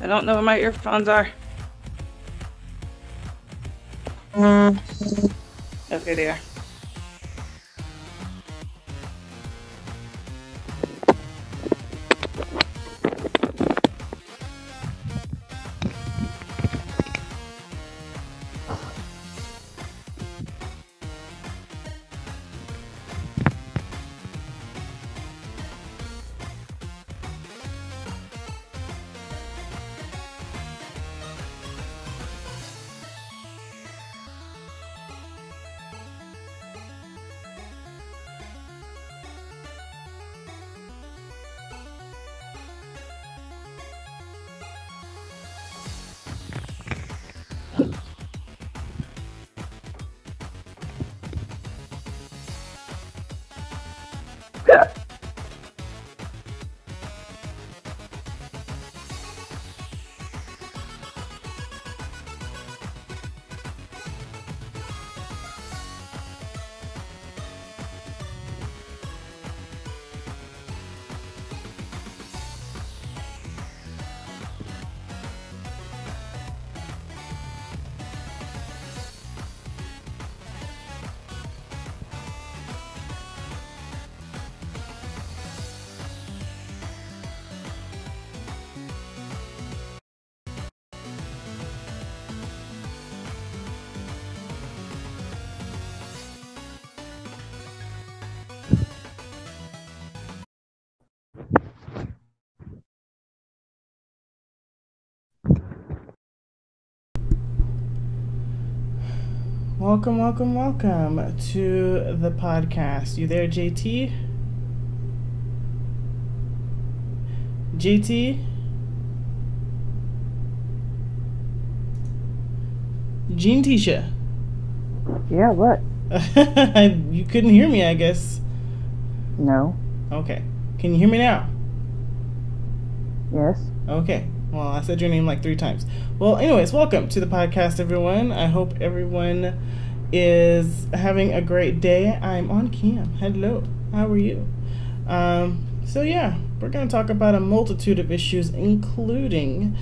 I don't know where my earphones are. Okay, they are. Welcome to the podcast. You there, JT? JT? Jean Tisha. Yeah, what? You couldn't hear me, I guess. No. Okay. Can you hear me now? Yes. Okay. Well, I said your name like 3 times. Well, anyways, welcome to the podcast, everyone. I hope everyone is having a great day. I'm on cam. Hello. How are you? So yeah, we're going to talk about a multitude of issues, including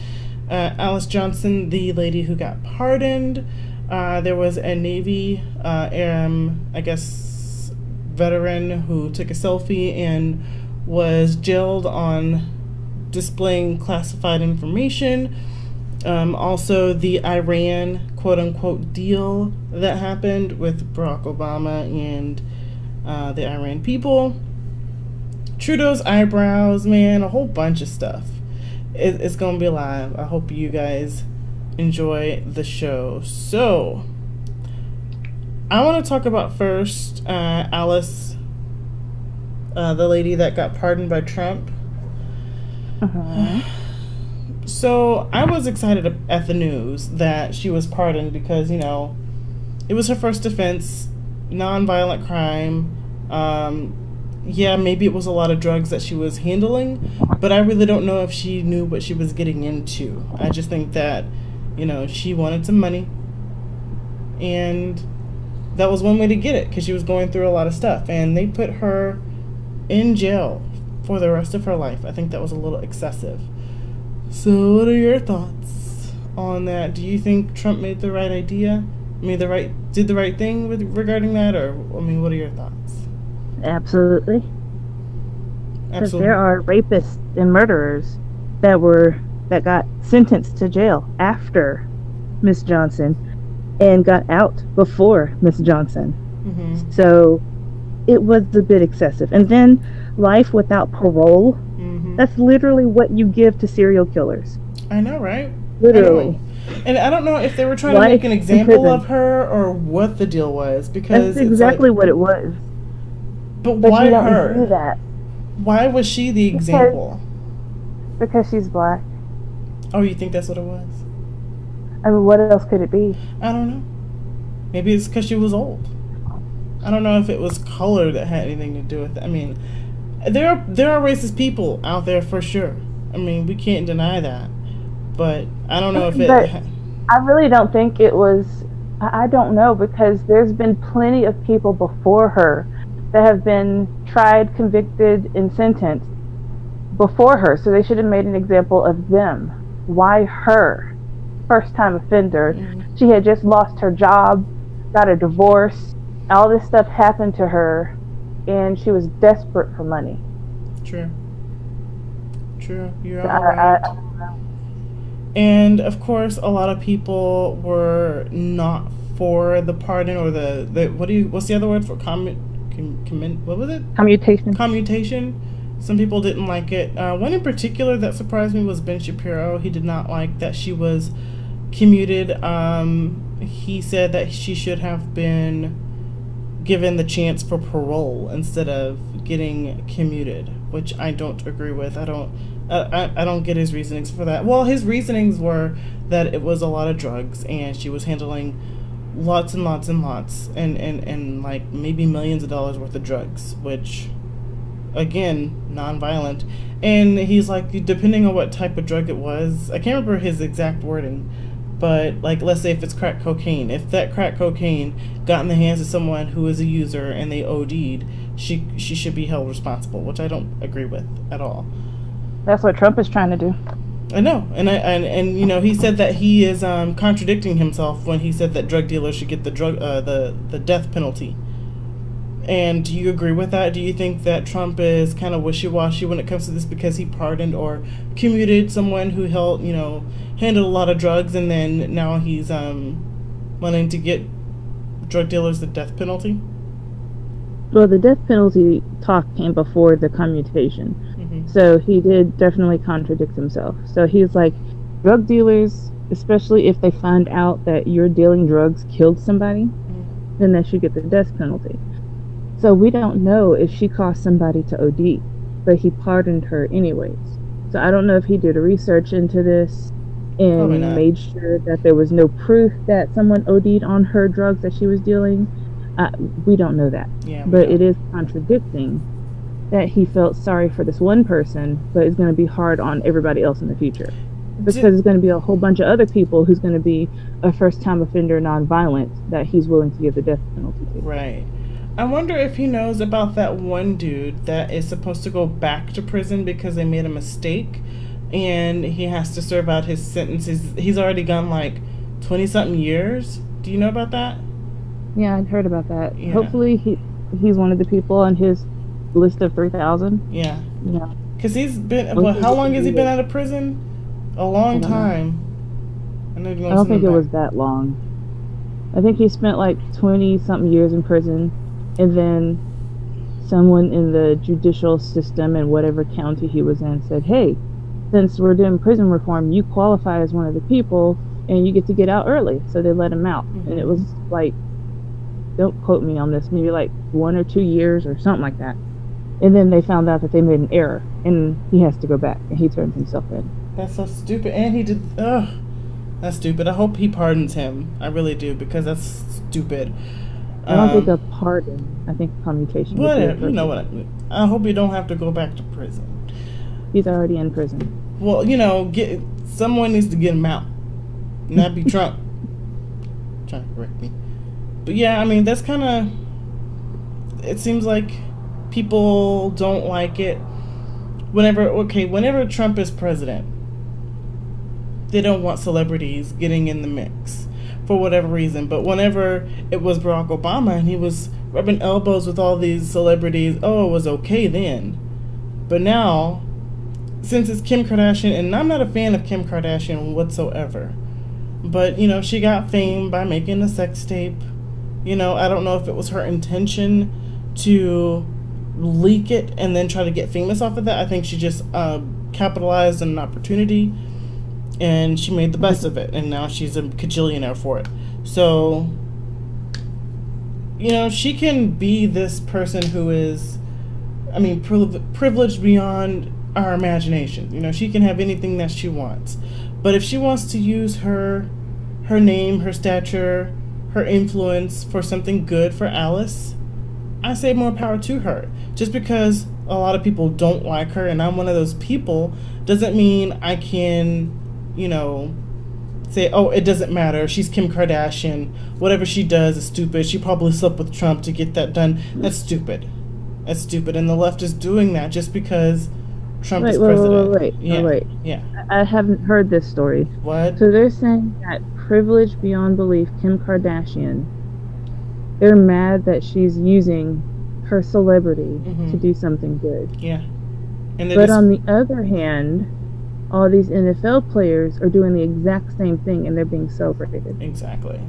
Alice Johnson, the lady who got pardoned. There was a Navy, I guess, veteran who took a selfie and was jailed on displaying classified information. Also, the Iran quote-unquote deal that happened with Barack Obama and the Iran people. Trudeau's eyebrows, man, a whole bunch of stuff. It's going to be live. I hope you guys enjoy the show. So, I want to talk about first Alice, the lady that got pardoned by Trump. So I was excited at the news that she was pardoned because, you know, it was her first offense, non-violent crime. Yeah, maybe it was a lot of drugs that she was handling, but I really don't know if she knew what she was getting into. I just think that, you know, she wanted some money, and that was one way to get it because she was going through a lot of stuff, and they put her in jail for the rest of her life. I think that was a little excessive. So what are your thoughts on that? Do you think Trump made the right idea? Did the right thing regarding that, or what are your thoughts? Absolutely. Because there are rapists and murderers that got sentenced to jail after Miss Johnson and got out before Miss Johnson. Mm-hmm. So it was a bit excessive. And then life without parole. Mm-hmm. That's literally what you give to serial killers. I know, right? Literally. And I don't know if they were trying to make an example of her or what the deal was, because that's exactly what it was. But why you don't her? Do that. Why was she the example? Because she's black. Oh, you think that's what it was? I mean, what else could it be? I don't know. Maybe it's because she was old. I don't know if it was color that had anything to do with it. I mean, there are racist people out there for sure. I mean, we can't deny that. But I don't know if it... I really don't think it was... I don't know, because there's been plenty of people before her that have been tried, convicted, and sentenced before her. So they should have made an example of them. Why her? First-time offender. Mm-hmm. She had just lost her job, got a divorce. All this stuff happened to her, and she was desperate for money. True. You're all right. I don't know. And of course, a lot of people were not for the pardon, or what's the other word for what was it? Commutation. Some people didn't like it. One in particular that surprised me was Ben Shapiro. He did not like that she was commuted. He said that she should have been given the chance for parole instead of getting commuted, which I don't agree with. I don't get his reasonings for that. Well, his reasonings were that it was a lot of drugs and she was handling lots and lots and lots and like maybe millions of dollars worth of drugs, which, again, non-violent. And he's like, depending on what type of drug it was, I can't remember his exact wording, but like, let's say if it's crack cocaine, if that crack cocaine got in the hands of someone who is a user and they OD'd, she should be held responsible, which I don't agree with at all. That's what Trump is trying to do. I know, and you know, he said that he is contradicting himself when he said that drug dealers should get the death penalty. And do you agree with that? Do you think that Trump is kind of wishy-washy when it comes to this because he pardoned or commuted someone who handled a lot of drugs, and then now he's wanting to get drug dealers the death penalty? Well, the death penalty talk came before the commutation. Mm-hmm. So he did definitely contradict himself. So he's like, drug dealers, especially if they find out that you're dealing drugs, killed somebody, then they should get the death penalty. So we don't know if she caused somebody to OD, but he pardoned her anyways. So I don't know if he did a research into this and made sure that there was no proof that someone OD'd on her drugs that she was dealing. We don't know that. Yeah, but it is contradicting that he felt sorry for this one person, but is going to be hard on everybody else in the future. Because there's going to be a whole bunch of other people who's going to be a first-time offender, non-violent, that he's willing to give the death penalty to. Right. I wonder if he knows about that one dude that is supposed to go back to prison because they made a mistake, and he has to serve out his sentence. He's already gone like 20-something years. Do you know about that? Yeah, I'd heard about that. Yeah. Hopefully he's one of the people on his list of 3,000. Yeah. Yeah. Because he's been, how long has he been out of prison? A long time. I don't think it was that long. I think he spent like 20-something years in prison, and then someone in the judicial system in whatever county he was in said, hey, since we're doing prison reform, you qualify as one of the people, and you get to get out early. So they let him out. Mm-hmm. And it was like, don't quote me on this, maybe like 1 or 2 years or something like that. And then they found out that they made an error, and he has to go back, and he turned himself in. That's so stupid. And he did, that's stupid. I hope he pardons him. I really do, because that's stupid. I don't think a pardon. I think commutation. Whatever. You know what I mean. I hope you don't have to go back to prison. He's already in prison. Well, someone needs to get him out. And that'd be Trump. Trying to correct me. But yeah, I mean, that's kind of... It seems like people don't like it. Whenever Trump is president, they don't want celebrities getting in the mix for whatever reason. But whenever it was Barack Obama and he was rubbing elbows with all these celebrities, it was okay then. But now, since it's Kim Kardashian, and I'm not a fan of Kim Kardashian whatsoever, but, she got fame by making a sex tape. I don't know if it was her intention to leak it and then try to get famous off of that. I think she just capitalized on an opportunity, and she made the best of it, and now she's a cajillionaire for it. So, she can be this person who is, privileged beyond our imagination. She can have anything that she wants. But if she wants to use her name, her stature, her influence for something good for Alice, I say more power to her. Just because a lot of people don't like her, and I'm one of those people, doesn't mean I can, say, it doesn't matter. She's Kim Kardashian. Whatever she does is stupid. She probably slept with Trump to get that done. That's stupid. That's stupid. And the left is doing that just because Trump is president. Wait. Yeah. I haven't heard this story. What? So they're saying that privileged beyond belief Kim Kardashian, they're mad that she's using her celebrity to do something good. Yeah. But on the other hand, all these NFL players are doing the exact same thing, and they're being celebrated. Exactly.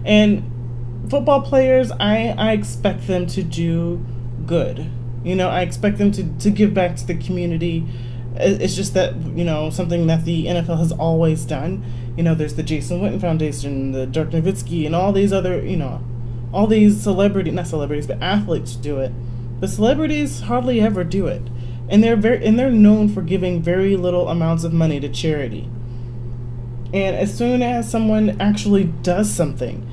And football players, I expect them to do good. I expect them to give back to the community. It's just that, something that the NFL has always done. There's the Jason Witten Foundation, the Dirk Nowitzki, and all these other, all these not celebrities, but athletes do it. But celebrities hardly ever do it. And they're known for giving very little amounts of money to charity. And as soon as someone actually does something,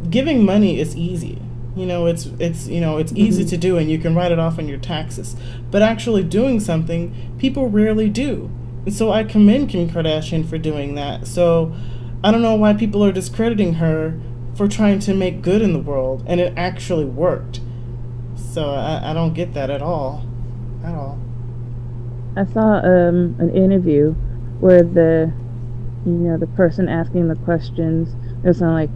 giving money is easy. It's easy to do, and you can write it off on your taxes. But actually doing something, people rarely do. And so I commend Kim Kardashian for doing that. So I don't know why people are discrediting her for trying to make good in the world, and it actually worked. So I don't get that at all. I saw an interview where the person asking the questions, it was like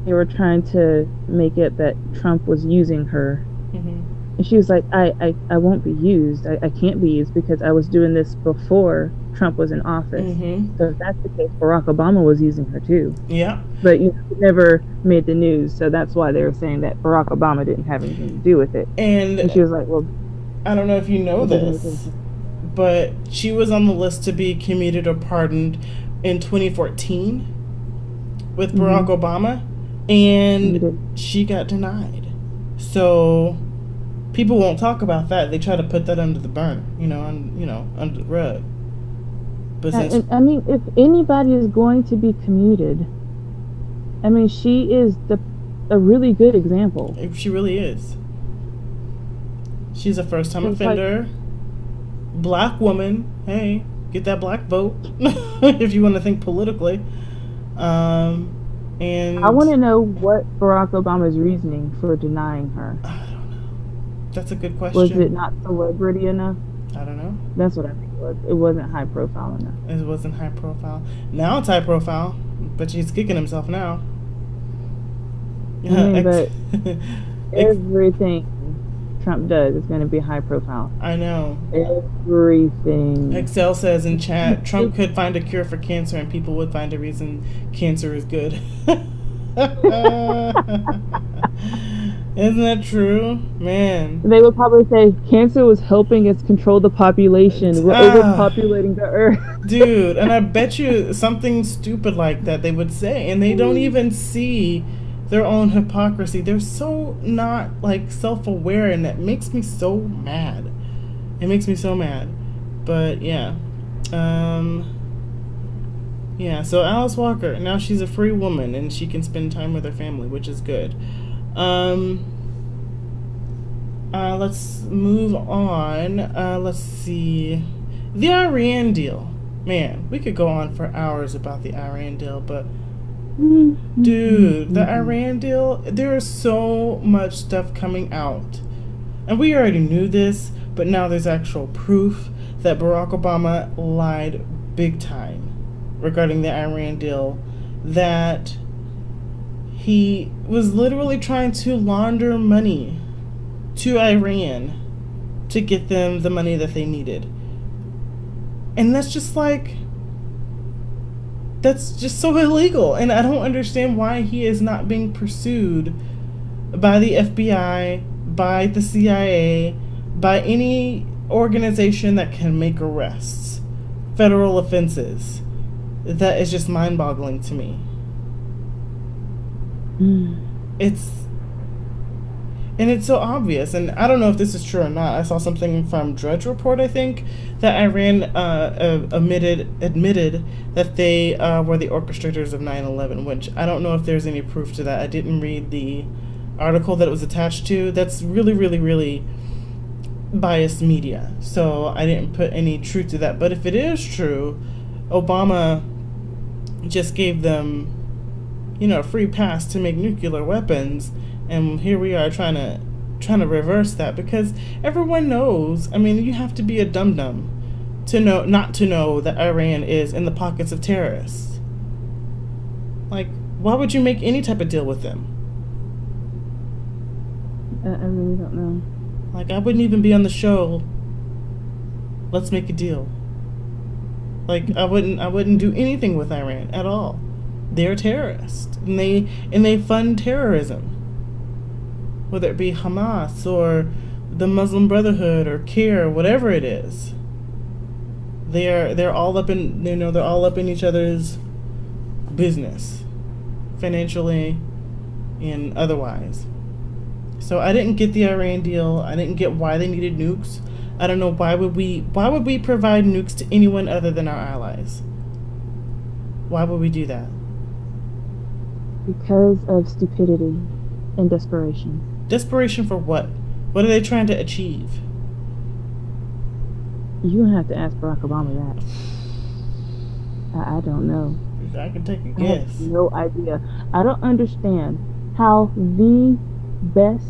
they were trying to make it that Trump was using her. And she was like, I won't be used. I can't be used because I was doing this before Trump was in office. So if that's the case, Barack Obama was using her too. Yeah. But it never made the news, so that's why they were saying that Barack Obama didn't have anything to do with it. And she was like, well, I don't know if you know this, but she was on the list to be commuted or pardoned in 2014 with Barack Obama. and she got denied. So people won't talk about that. They try to put that under the burner, under the rug. But I mean, if anybody is going to be commuted, I mean, she is a really good example. She really is. She's a first-time offender, black woman. Hey, get that black vote if you want to think politically. And I want to know what Barack Obama's reasoning for denying her. I don't know. That's a good question. Was it not celebrity enough? I don't know. That's what I think it was. It wasn't high profile enough. It wasn't high profile. Now it's high profile, but he's kicking himself now. I mean, but everything Trump does is going to be high profile. I know. Everything. Excel says in chat, Trump could find a cure for cancer and people would find a reason cancer is good. Isn't that true? Man. They would probably say cancer was helping us control the population. We're overpopulating the earth. Dude, and I bet you something stupid like that they would say, and they don't even see their own hypocrisy. They're so not self-aware, and that makes me so mad. It makes me so mad. But yeah. Yeah, so Alice Walker, now she's a free woman and she can spend time with her family, which is good. Let's move on. Let's see. The Iran deal. Man, we could go on for hours about the Iran deal, but dude, the Iran deal, there is so much stuff coming out. And we already knew this, but now there's actual proof that Barack Obama lied big time regarding the Iran deal, that he was literally trying to launder money to Iran to get them the money that they needed. And that's just so illegal. And I don't understand why he is not being pursued by the FBI, by the CIA, by any organization that can make arrests, federal offenses. That is just mind-boggling to me. It's so obvious, and I don't know if this is true or not. I saw something from Drudge Report, I think, that Iran admitted that they were the orchestrators of 9/11, which I don't know if there's any proof to that. I didn't read the article that it was attached to. That's really, really, really biased media, so I didn't put any truth to that. But if it is true, Obama just gave them, a free pass to make nuclear weapons, and here we are trying to reverse that, because everyone knows. I mean, you have to be a dum-dum to know not to know that Iran is in the pockets of terrorists. Why would you make any type of deal with them? I really don't know. I wouldn't even be on the show. Let's make a deal. I wouldn't do anything with Iran at all. They're terrorists, and they fund terrorism. Whether it be Hamas or the Muslim Brotherhood or CARE, whatever it is. They're all up in they're all up in each other's business, financially and otherwise. So I didn't get the Iran deal. I didn't get why they needed nukes. I don't know why would we provide nukes to anyone other than our allies? Why would we do that? Because of stupidity and desperation. Desperation for what? What are they trying to achieve? You have to ask Barack Obama that. I don't know. I can take a I guess. have no idea. I don't understand how the best,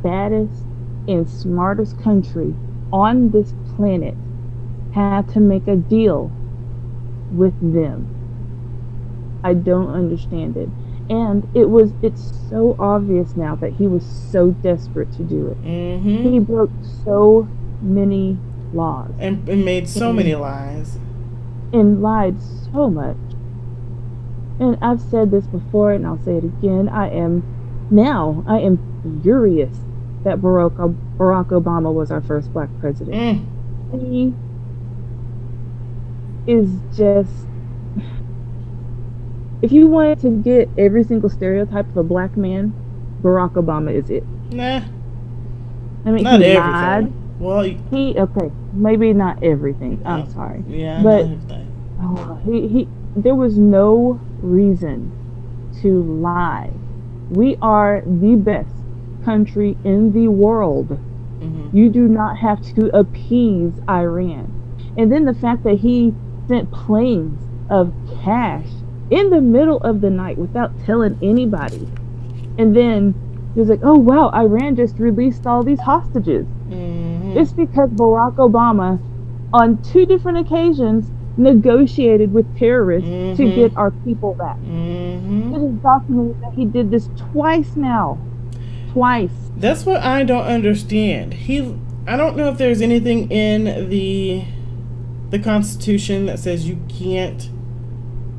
baddest, and smartest country on this planet had to make a deal with them. I don't understand it. And it's so obvious now that he was so desperate to do it. Mm-hmm. He broke so many laws. And made so many lies. And lied so much. And I've said this before, and I'll say it again. I am furious that Barack Obama was our first black president. He is just... If you wanted to get every single stereotype of a black man, Barack Obama is it. Nah. I mean, Not he everything. lied. Well, Okay, maybe not everything. I'm sorry. Yeah, but not he there was no reason to lie. We are the best country in the world. Mm-hmm. You do not have to appease Iran. And then the fact that he sent planes of cash in the middle of the night without telling anybody. And then he was like, oh, wow, Iran just released all these hostages. Mm-hmm. It's because Barack Obama, on 2 different occasions, negotiated with terrorists to get our people back. Mm-hmm. It is documented that he did this twice now. Twice. That's what I don't understand. I don't know if there's anything in the Constitution that says you can't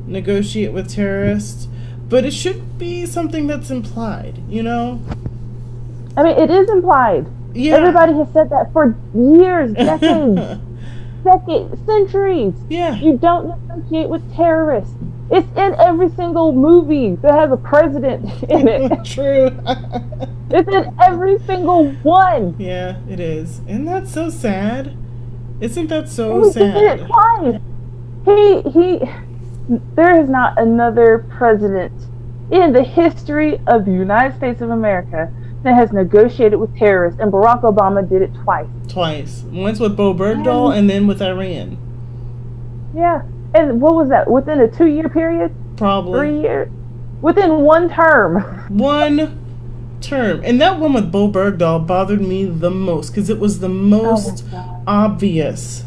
negotiate with terrorists, but it should be something that's implied, you know? I mean, it is implied. Yeah. Everybody has said that for years, decades, centuries. Yeah. You don't negotiate with terrorists. It's in every single movie that has a president in it. True. It's in every single one. Yeah, it is. Isn't that so sad? Isn't that so He sad? did it twice. There is not another president in the history of the United States of America that has negotiated with terrorists, and Barack Obama did it twice. Once with Bo Bergdahl and then with Iran. Yeah. And what was that? Within a 2-year period? Probably. 3 years? Within one term. One term. And that one with Bo Bergdahl bothered me the most because it was the most obvious.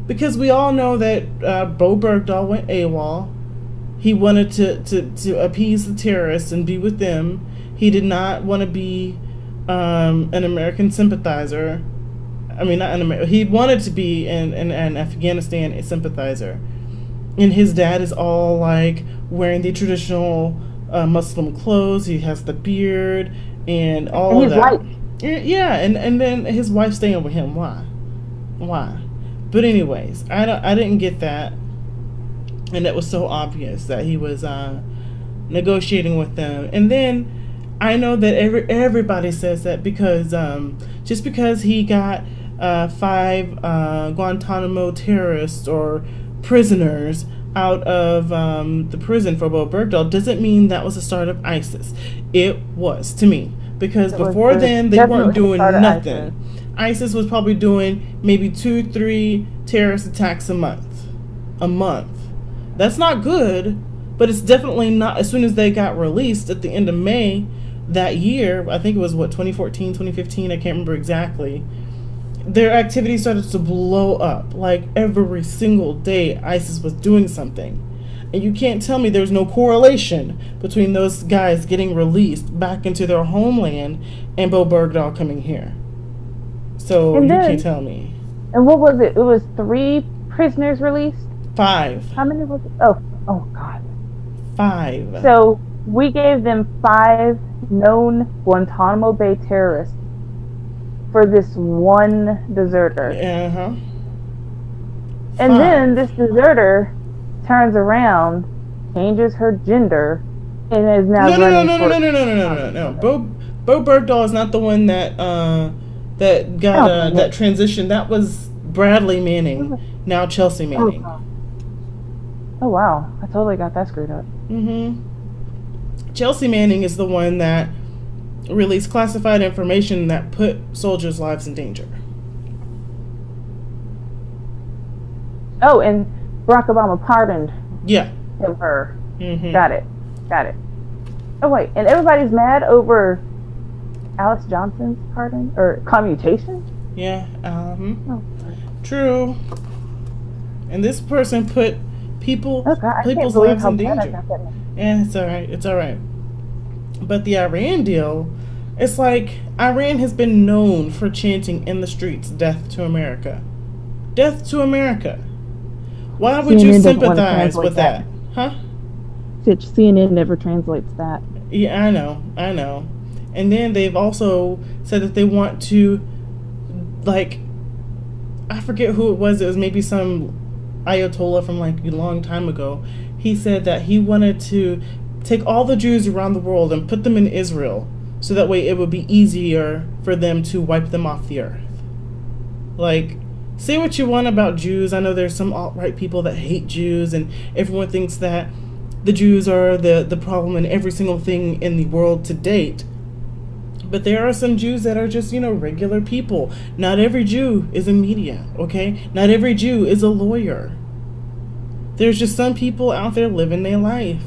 Because we all know that Bo Bergdahl went AWOL. He wanted to appease the terrorists and be with them. He did not want to be an American sympathizer. I mean, not an American. He wanted to be an Afghanistan sympathizer. And his dad is all like wearing the traditional Muslim clothes. He has the beard and all of that. White. Yeah, and then his wife staying with him. Why? But anyways, I didn't get that. And it was so obvious that he was negotiating with them. And then I know that everybody says that because just because he got 5 Guantanamo terrorists or prisoners out of the prison for Bo Bergdahl doesn't mean that was the start of ISIS. It was to me because before then they weren't doing nothing. ISIS was probably doing maybe 2-3 terrorist attacks a month. That's not good, but it's definitely not. As soon as they got released at the end of May that year, I think it was 2014, 2015, I can't remember exactly, their activity started to blow up. Like every single day ISIS was doing something. And you can't tell me there's no correlation between those guys getting released back into their homeland and Bo Bergdahl coming here. So you can't tell me. And what was it? It was 3 prisoners released? 5. How many was it? Oh God. 5. So we gave them 5 known Guantanamo Bay terrorists for this one deserter. Uh-huh. And then this deserter turns around, changes her gender, and is now No. Bo Bergdahl is not the one that got that transition. That was Bradley Manning, now Chelsea Manning. Oh wow, I totally got that screwed up. Chelsea Manning is the one that released classified information that put soldiers' lives in danger. Oh, and Barack Obama pardoned her. Got it. Oh wait, and everybody's mad over Alice Johnson's pardon or commutation? Yeah. True. And this person put people's lives in danger. Yeah, it's all right. But the Iran deal, it's like Iran has been known for chanting in the streets, "Death to America." Death to America. Why would you sympathize with that? Huh? CNN never translates that. Yeah, I know. And then they've also said that they want to, like, I forget who it was. It was maybe some Ayatollah from like a long time ago he said that he wanted to take all the Jews around the world and put them in Israel, so that way it would be easier for them to wipe them off the earth. Like, say what you want about Jews. I know there's some alt-right people that hate Jews, and everyone thinks that the Jews are the problem in every single thing in the world to date. But there are some Jews that are just, regular people. Not every Jew is in media, okay? Not every Jew is a lawyer. There's just some people out there living their life.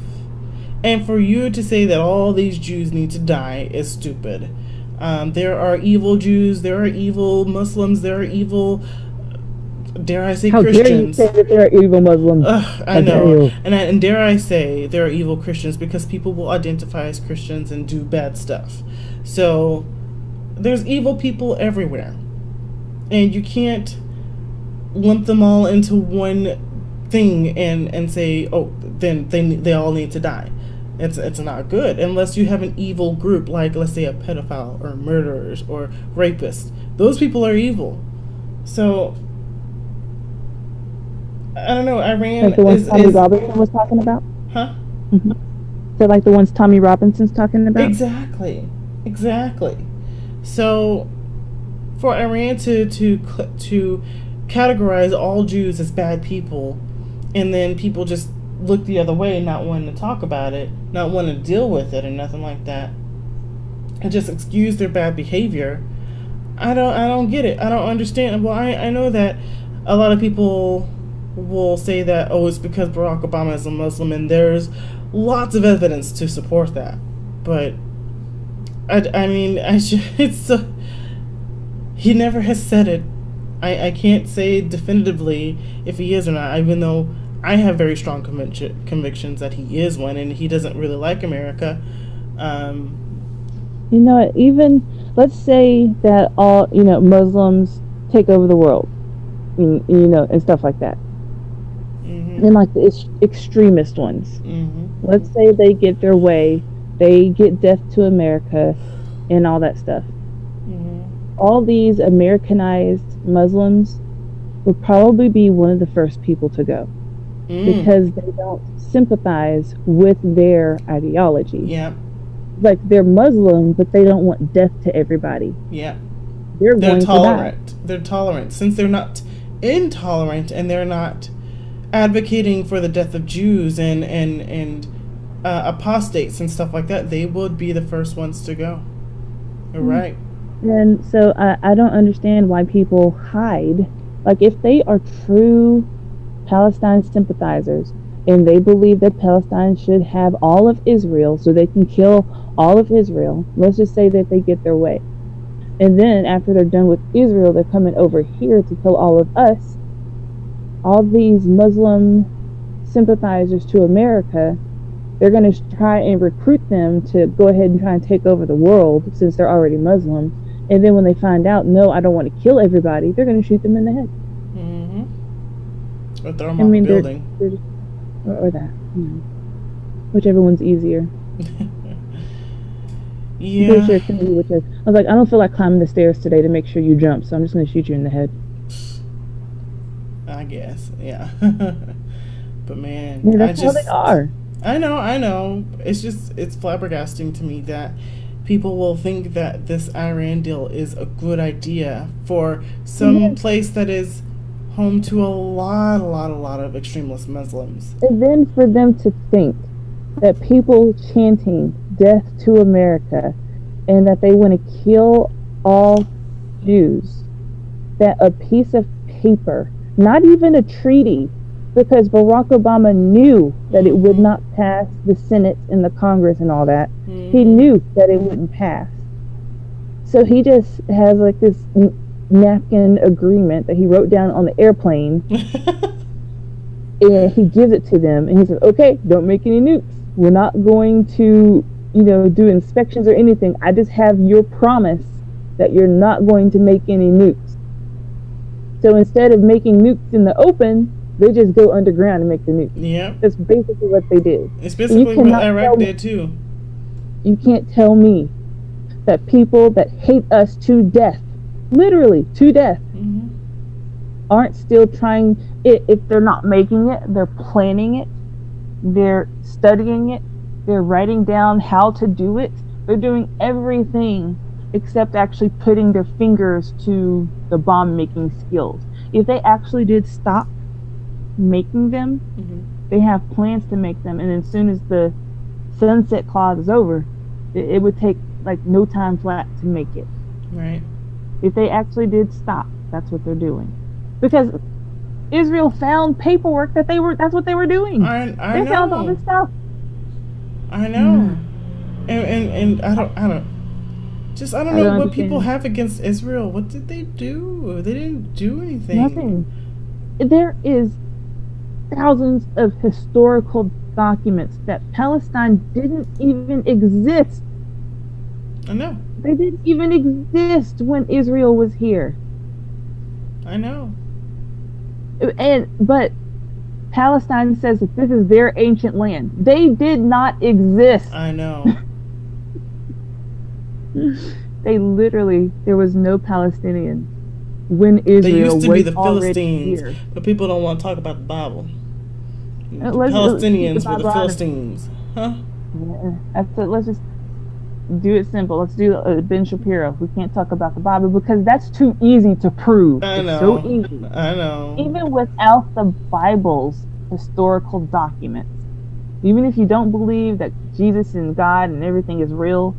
And for you to say that all these Jews need to die is stupid. There are evil Jews, there are evil Muslims, there are evil, dare I say, How Christians. How dare you say that there are evil Muslims? I know. And dare I say there are evil Christians, because people will identify as Christians and do bad stuff. So there's evil people everywhere. And you can't lump them all into one thing and say, oh, then they all need to die. It's not good unless you have an evil group, like, let's say, a pedophile or murderers or rapists. Those people are evil. So I don't know. Iran, like the ones Tommy Robinson was talking about. Huh? Mm-hmm. So like the ones Tommy Robinson's talking about. Exactly. So for Iran to categorize all Jews as bad people, and then people just look the other way, not wanting to talk about it, not wanting to deal with it, and nothing like that, and just excuse their bad behavior. I don't get it. I don't understand. Well, I know that a lot of people will say that, oh, it's because Barack Obama is a Muslim, and there's lots of evidence to support that. But he never has said it. I can't say definitively if he is or not, even though I have very strong convictions that he is one, and he doesn't really like America. Even let's say that all Muslims take over the world, and stuff like that. Mm-hmm. And like the extremist ones. Mm-hmm. Let's say they get their way, they get death to America, and all that stuff. Mm-hmm. All these Americanized Muslims would probably be one of the first people to go. Because they don't sympathize with their ideology. Yeah. Like, they're Muslim, but they don't want death to everybody. Yeah. They're going tolerant. to die. They're tolerant. Since they're not intolerant, and they're not advocating for the death of Jews and apostates and stuff like that, they would be the first ones to go. You're right. And so I don't understand why people hide. Like, if they are true Palestine sympathizers, and they believe that Palestine should have all of Israel so they can kill all of Israel, let's just say that they get their way, and then after they're done with Israel, they're coming over here to kill all of us. All these Muslim sympathizers to America, they're going to try and recruit them to go ahead and try and take over the world, since they're already Muslim. And then when they find out, no, I don't want to kill everybody, they're going to shoot them in the head. Or throw them off the building. Or that. Whichever one's easier. Yeah. Sure, I was like, I don't feel like climbing the stairs today to make sure you jump, so I'm just going to shoot you in the head. I guess, yeah. But man, that's how they are. I know. It's flabbergasting to me that people will think that this Iran deal is a good idea for some place that is home to a lot of extremist Muslims. And then for them to think that people chanting death to America and that they want to kill all Jews, that a piece of paper, not even a treaty, because Barack Obama knew that it would not pass the Senate and the Congress and all that. He knew that it wouldn't pass. So he just has like this napkin agreement that he wrote down on the airplane and he gives it to them and he says, okay, don't make any nukes. We're not going to, do inspections or anything. I just have your promise that you're not going to make any nukes. So instead of making nukes in the open, they just go underground and make the nukes. Yeah. That's basically what they did. It's basically what Iraq did too. You can't tell me that people that hate us to death, literally to death, aren't still trying it. If they're not making it, they're planning it They're studying it. They're writing down how to do it. They're doing everything except actually putting their fingers to the bomb making skills. If they actually did stop making them, they have plans to make them, and as soon as the sunset clause is over, it would take like no time flat to make it. Right. If they actually did stop, that's what they're doing. Because Israel found paperwork that that's what they were doing. I they know. found all this stuff. I know. And I don't know what people have against Israel. What did they do? They didn't do anything. Nothing. There is thousands of historical documents that Palestine didn't even exist. I know. They didn't even exist when Israel was here. I know. But Palestine says that this is their ancient land. They did not exist. I know. They literally, there was no Palestinian when Israel They used to was be the already Philistines, here. but people don't want to talk about the Bible. The Let's Palestinians the were the Bible Philistines. Huh? Yeah, let's just do it simple. Let's do Ben Shapiro. We can't talk about the Bible because that's too easy to prove. I know. It's so easy. I know. Even without the Bible's historical documents, even if you don't believe that Jesus and God and everything is real,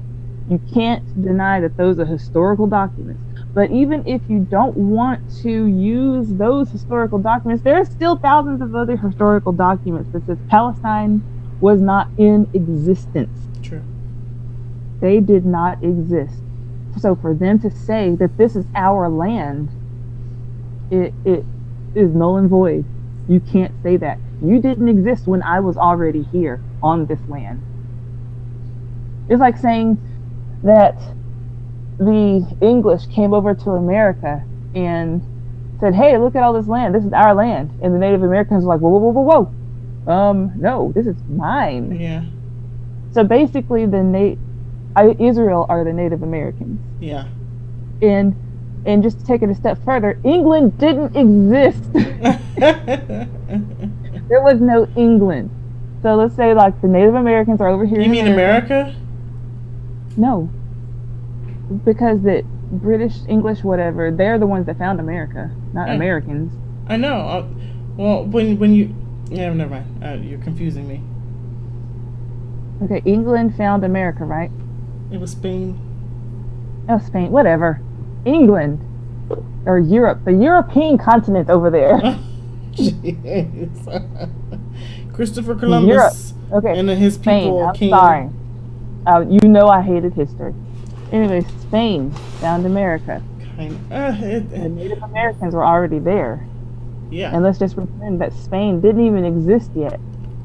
you can't deny that those are historical documents. But even if you don't want to use those historical documents, there are still thousands of other historical documents that says Palestine was not in existence. True. They did not exist. So for them to say that this is our land, it is null and void. You can't say that. You didn't exist when I was already here on this land. It's like saying that the English came over to America and said, hey, look at all this land. This is our land. And the Native Americans were like, whoa, whoa, whoa, whoa, whoa. No, this is mine. Yeah. So basically Israel are the Native Americans. Yeah. And just to take it a step further, England didn't exist. There was no England. So let's say like the Native Americans are over here. You mean America? No. Because the British, English, whatever, they're the ones that found America, not Americans. I know. Well, when you... Yeah, never mind. You're confusing me. Okay, England found America, right? It was Spain. Oh, Spain, whatever. England. Or Europe. The European continent over there. Jeez. Christopher Columbus Europe. Okay. and his people Spain. I'm sorry. You know I hated history. Anyway, Spain found America. The Native Americans were already there. Yeah. And let's just pretend that Spain didn't even exist yet.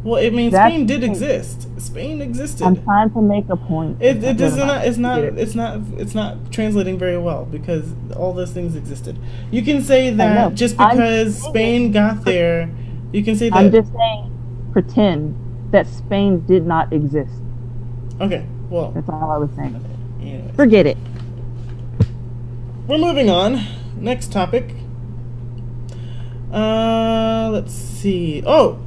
Well, it means Spain did exist. Spain existed. I'm trying to make a point. It's not translating very well because all those things existed. You can say that just because Spain got there, you can say that. I'm just saying, pretend that Spain did not exist. Okay, well. That's all I was saying. Okay. Anyways. Forget it. We're moving on. Next topic. Let's see. Oh.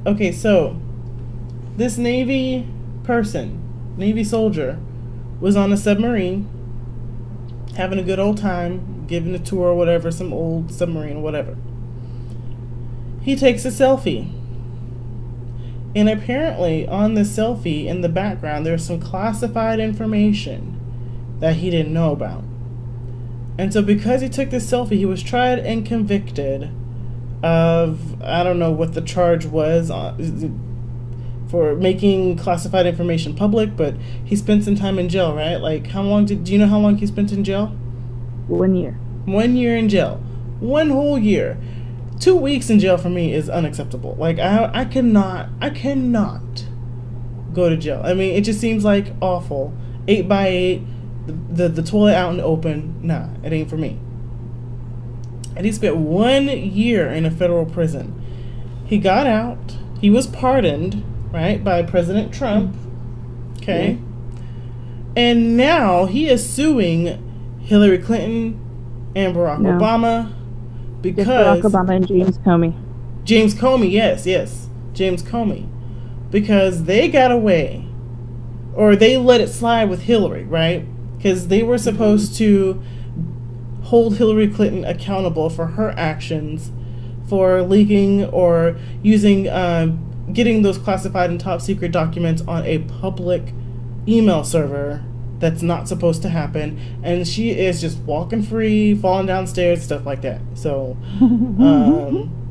Okay, so this Navy soldier, was on a submarine, having a good old time, giving a tour or whatever, some old submarine or whatever. He takes a selfie. And apparently on the selfie in the background there's some classified information that he didn't know about. And so because he took this selfie, he was tried and convicted of, I don't know what the charge was for making classified information public, but he spent some time in jail, right? Like do you know how long he spent in jail? 1 year. 1 year in jail. 1 whole year. 2 weeks in jail for me is unacceptable. Like I cannot go to jail. I mean, it just seems like awful. 8x8, the toilet out in the open. Nah, it ain't for me. And he spent 1 year in a federal prison. He got out. He was pardoned, right, by President Trump. Okay. Yeah. And now he is suing Hillary Clinton and Barack Obama because... Barack Obama and James Comey. James Comey, yes. James Comey, because they got away, or they let it slide with Hillary, right? Because they were supposed to hold Hillary Clinton accountable for her actions for leaking or using, getting those classified and top secret documents on a public email server that's not supposed to happen. And she is just walking free, falling downstairs, stuff like that. So,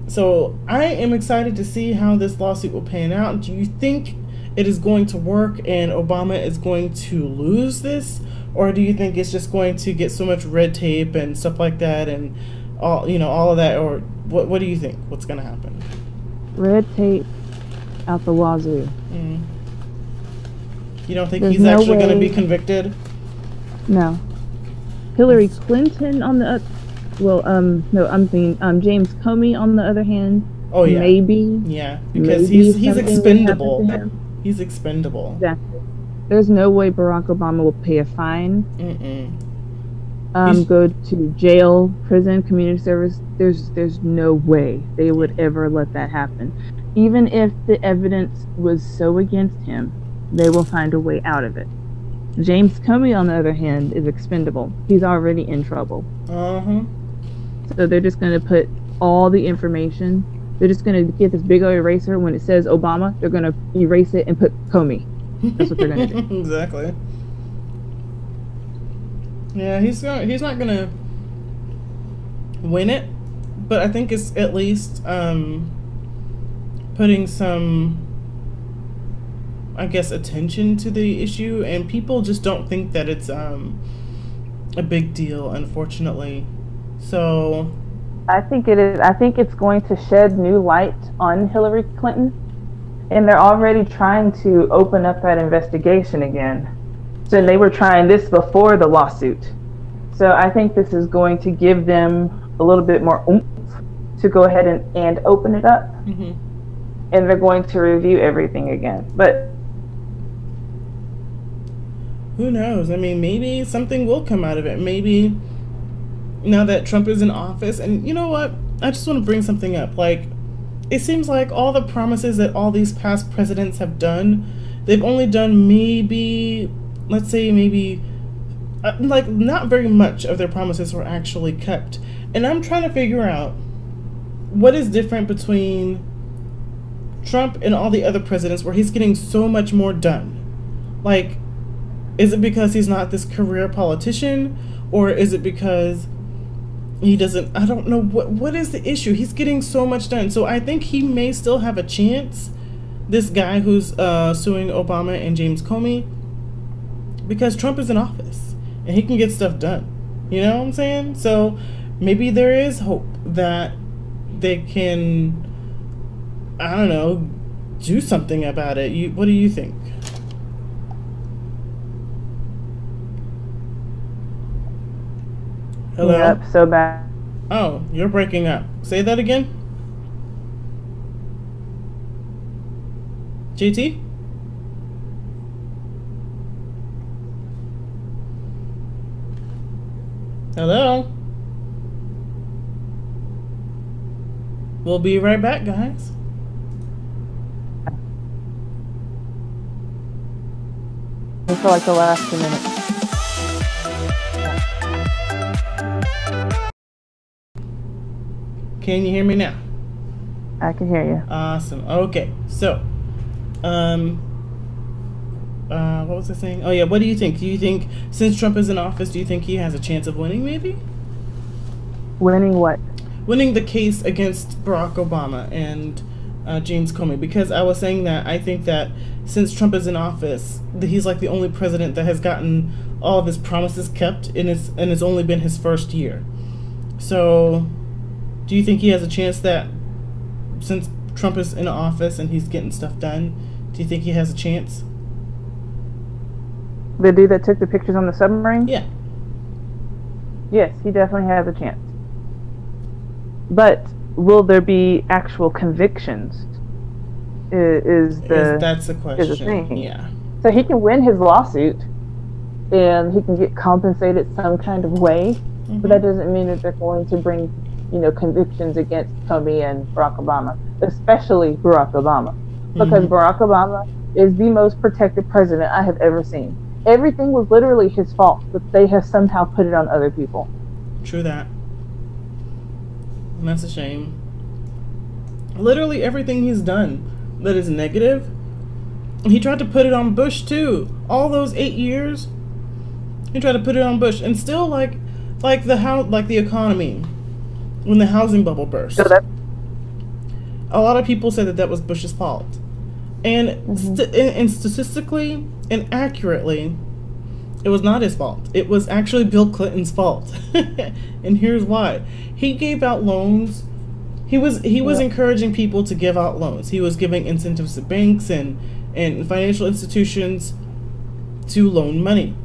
so I am excited to see how this lawsuit will pan out. Do you think it is going to work and Obama is going to lose this? Or do you think it's just going to get so much red tape and stuff like that and all, you know, all of that? Or what do you think? What's going to happen? Red tape out the wazoo. Mm. You don't think There's he's no actually going to way. be convicted? No. Hillary Clinton on the no, I'm thinking James Comey on the other hand. Oh yeah. Maybe. Yeah, because maybe he's something would expendable. happen to him. He's expendable. Exactly. There's no way Barack Obama will pay a fine. He's- Go to jail, prison, community service. There's no way they would ever let that happen. Even if the evidence was so against him, they will find a way out of it. James Comey, on the other hand, is expendable. He's already in trouble. So they're just going to put all the information. They're just going to get this big old eraser. When it says Obama, they're going to erase it and put Comey. That's what they're going to do. Exactly. Yeah, he's not going to win it, but I think it's at least putting some, I guess, attention to the issue, and people just don't think that it's a big deal, unfortunately. So I think it is. I think it's going to shed new light on Hillary Clinton, and they're already trying to open up that investigation again. So they were trying this before the lawsuit. So I think this is going to give them a little bit more oomph to go ahead and open it up. And they're going to review everything again. But who knows? I mean, maybe something will come out of it. Maybe now that Trump is in office, and you know what? I just want to bring something up. Like, it seems like all the promises that all these past presidents have done, they've only done maybe, let's say maybe, like, not very much of their promises were actually kept. And I'm trying to figure out what is different between Trump and all the other presidents where he's getting so much more done. Like, is it because he's not this career politician, or is it because he doesn't, I don't know, what is the issue? He's getting so much done. So I think he may still have a chance, this guy who's suing Obama and James Comey, because Trump is in office and he can get stuff done. You know what I'm saying? So maybe there is hope that they can, I don't know, do something about it. What do you think? Hello? yep, so bad. Oh, you're breaking up. Say that again. JT? Hello? We'll be right back, guys. For like the last 2 minutes. Can you hear me now? I can hear you. Awesome. Okay. So, what was I saying? Oh yeah, what do you think? Do you think, since Trump is in office, do you think he has a chance of winning, maybe? Winning what? Winning the case against Barack Obama and James Comey, because I was saying that I think that since Trump is in office, that he's like the only president that has gotten all of his promises kept, and it's only been his first year. So, do you think he has a chance that since Trump is in office and he's getting stuff done, do you think he has a chance? The dude that took the pictures on the submarine? Yeah. Yes, he definitely has a chance. But will there be actual convictions? That's the question. Is the thing. Yeah. So he can win his lawsuit, and he can get compensated some kind of way, but that doesn't mean that they're going to bring, convictions against Comey and Barack Obama. especially Barack Obama, because Barack Obama is the most protected president I have ever seen. Everything was literally his fault, but they have somehow put it on other people. True that. And that's a shame. Literally everything he's done that is negative, he tried to put it on Bush too. All those 8 years, he tried to put it on Bush, and still like the economy when the housing bubble burst. So A lot of people said that was Bush's fault, and and statistically and accurately, it was not his fault. It was actually Bill Clinton's fault, and here's why: he gave out loans. He was encouraging people to give out loans. He was giving incentives to banks and financial institutions to loan money.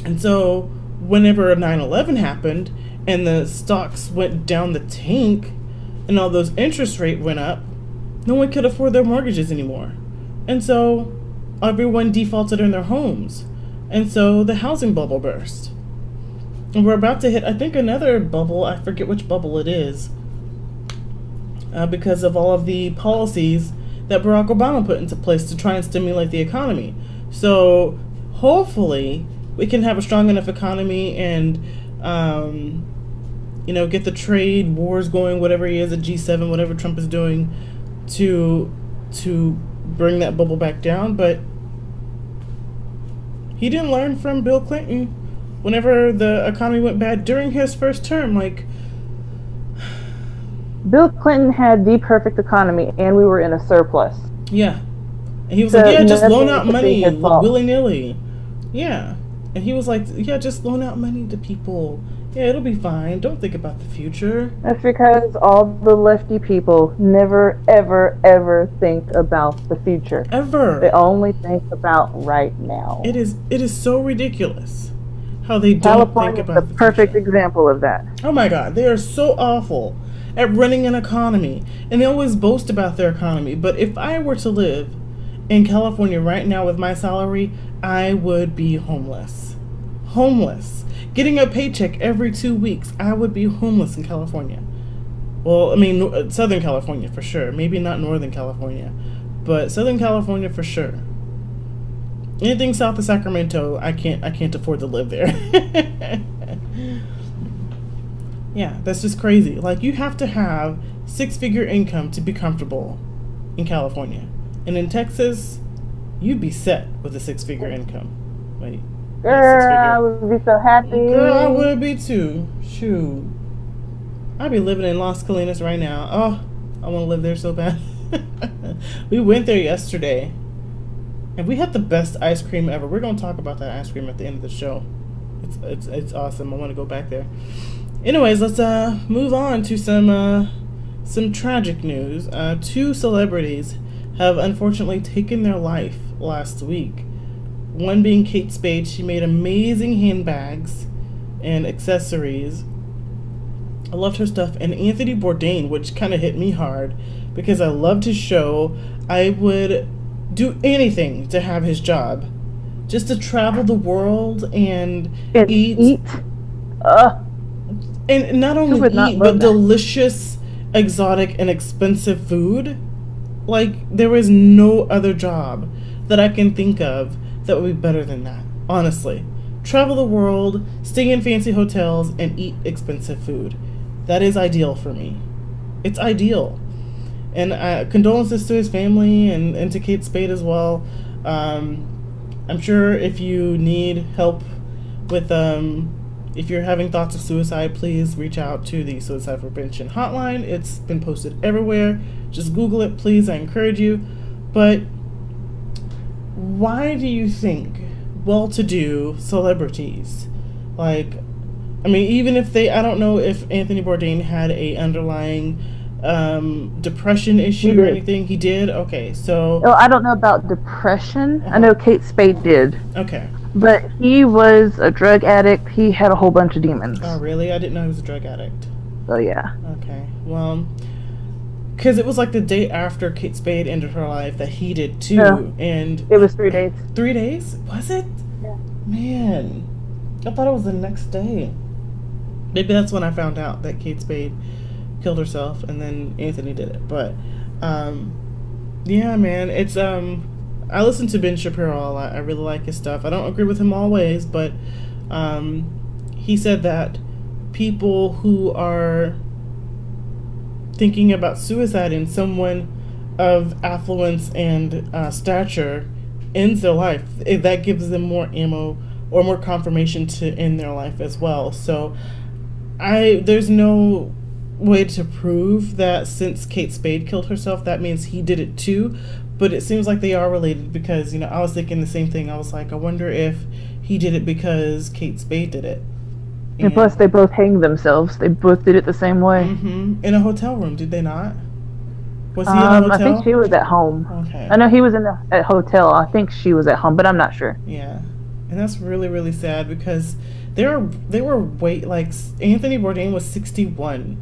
And so whenever 9/11 happened and the stocks went down the tank and all those interest rates went up, no one could afford their mortgages anymore. And so everyone defaulted in their homes. And so the housing bubble burst. And we're about to hit, I think, another bubble. I forget which bubble it is. Because of all of the policies that Barack Obama put into place to try and stimulate the economy. So hopefully we can have a strong enough economy and, get the trade wars going, whatever he is, a G7, whatever Trump is doing, to bring that bubble back down. But he didn't learn from Bill Clinton whenever the economy went bad during his first term. Like, Bill Clinton had the perfect economy, and we were in a surplus. Yeah. And he was like, yeah, just loan out money willy-nilly. Yeah. And he was like, yeah, just loan out money to people. Yeah, it'll be fine. Don't think about the future. That's because all the lefty people never, ever, ever think about the future. Ever. They only think about right now. It is so ridiculous how they don't think about the future. California is the perfect example of that. Oh my God, they are so awful at running an economy, and they always boast about their economy. But if I were to live in California right now with my salary, I would be homeless. Getting a paycheck every 2 weeks, I would be homeless in California. Well, I mean, Southern California for sure. Maybe not Northern California, but Southern California for sure. Anything south of Sacramento, I can't afford to live there. Yeah, that's just crazy. Like, you have to have 6-figure income to be comfortable in California. And in Texas, you'd be set with a 6-figure income. Wait. Girl, I would be so happy. Girl, I would be too. Shoot. I'd be living in Las Colinas right now. Oh, I want to live there so bad. We went there yesterday, and we had the best ice cream ever. We're going to talk about that ice cream at the end of the show. It's awesome. I want to go back there. Anyways, let's move on to some tragic news. 2 celebrities have unfortunately taken their life last week. One being Kate Spade. She made amazing handbags and accessories. I loved her stuff. And Anthony Bourdain, which kind of hit me hard because I loved his show. I would do anything to have his job. Just to travel the world and eat. And not only eat, but delicious, exotic, and expensive food. Like, there is no other job that I can think of that would be better than that, honestly. Travel the world, stay in fancy hotels, and eat expensive food. That is ideal for me. It's ideal. And condolences to his family and to Kate Spade as well. I'm sure if you need help with, if you're having thoughts of suicide, please reach out to the Suicide Prevention Hotline. It's been posted everywhere. Just Google it, please. I encourage you. But why do you think well-to-do celebrities, like, I mean, even if I don't know if Anthony Bourdain had a underlying depression issue or anything. He did? Okay, so... Oh, I don't know about depression. I know Kate Spade did. Okay. But he was a drug addict. He had a whole bunch of demons. Oh, really? I didn't know he was a drug addict. Oh, yeah. Okay, well... Because it was like the day after Kate Spade ended her life that he did too. Yeah. And it was 3 days. 3 days? Was it? Yeah. Man. I thought it was the next day. Maybe that's when I found out that Kate Spade killed herself, and then Anthony did it. But yeah, man, it's I listen to Ben Shapiro a lot. I really like his stuff. I don't agree with him always, but he said that people who are thinking about suicide and someone of affluence and stature ends their life, that gives them more ammo or more confirmation to end their life as well. So there's no way to prove that since Kate Spade killed herself, that means he did it too. But it seems like they are related because, you know, I was thinking the same thing. I was like, I wonder if he did it because Kate Spade did it. And plus, they both hanged themselves. They both did it the same way. Mm-hmm. In a hotel room, did they not? Was he in a hotel? I think she was at home. Okay. I know he was in a hotel. I think she was at home, but I'm not sure. Yeah. And that's really, really sad because they were like, Anthony Bourdain was 61.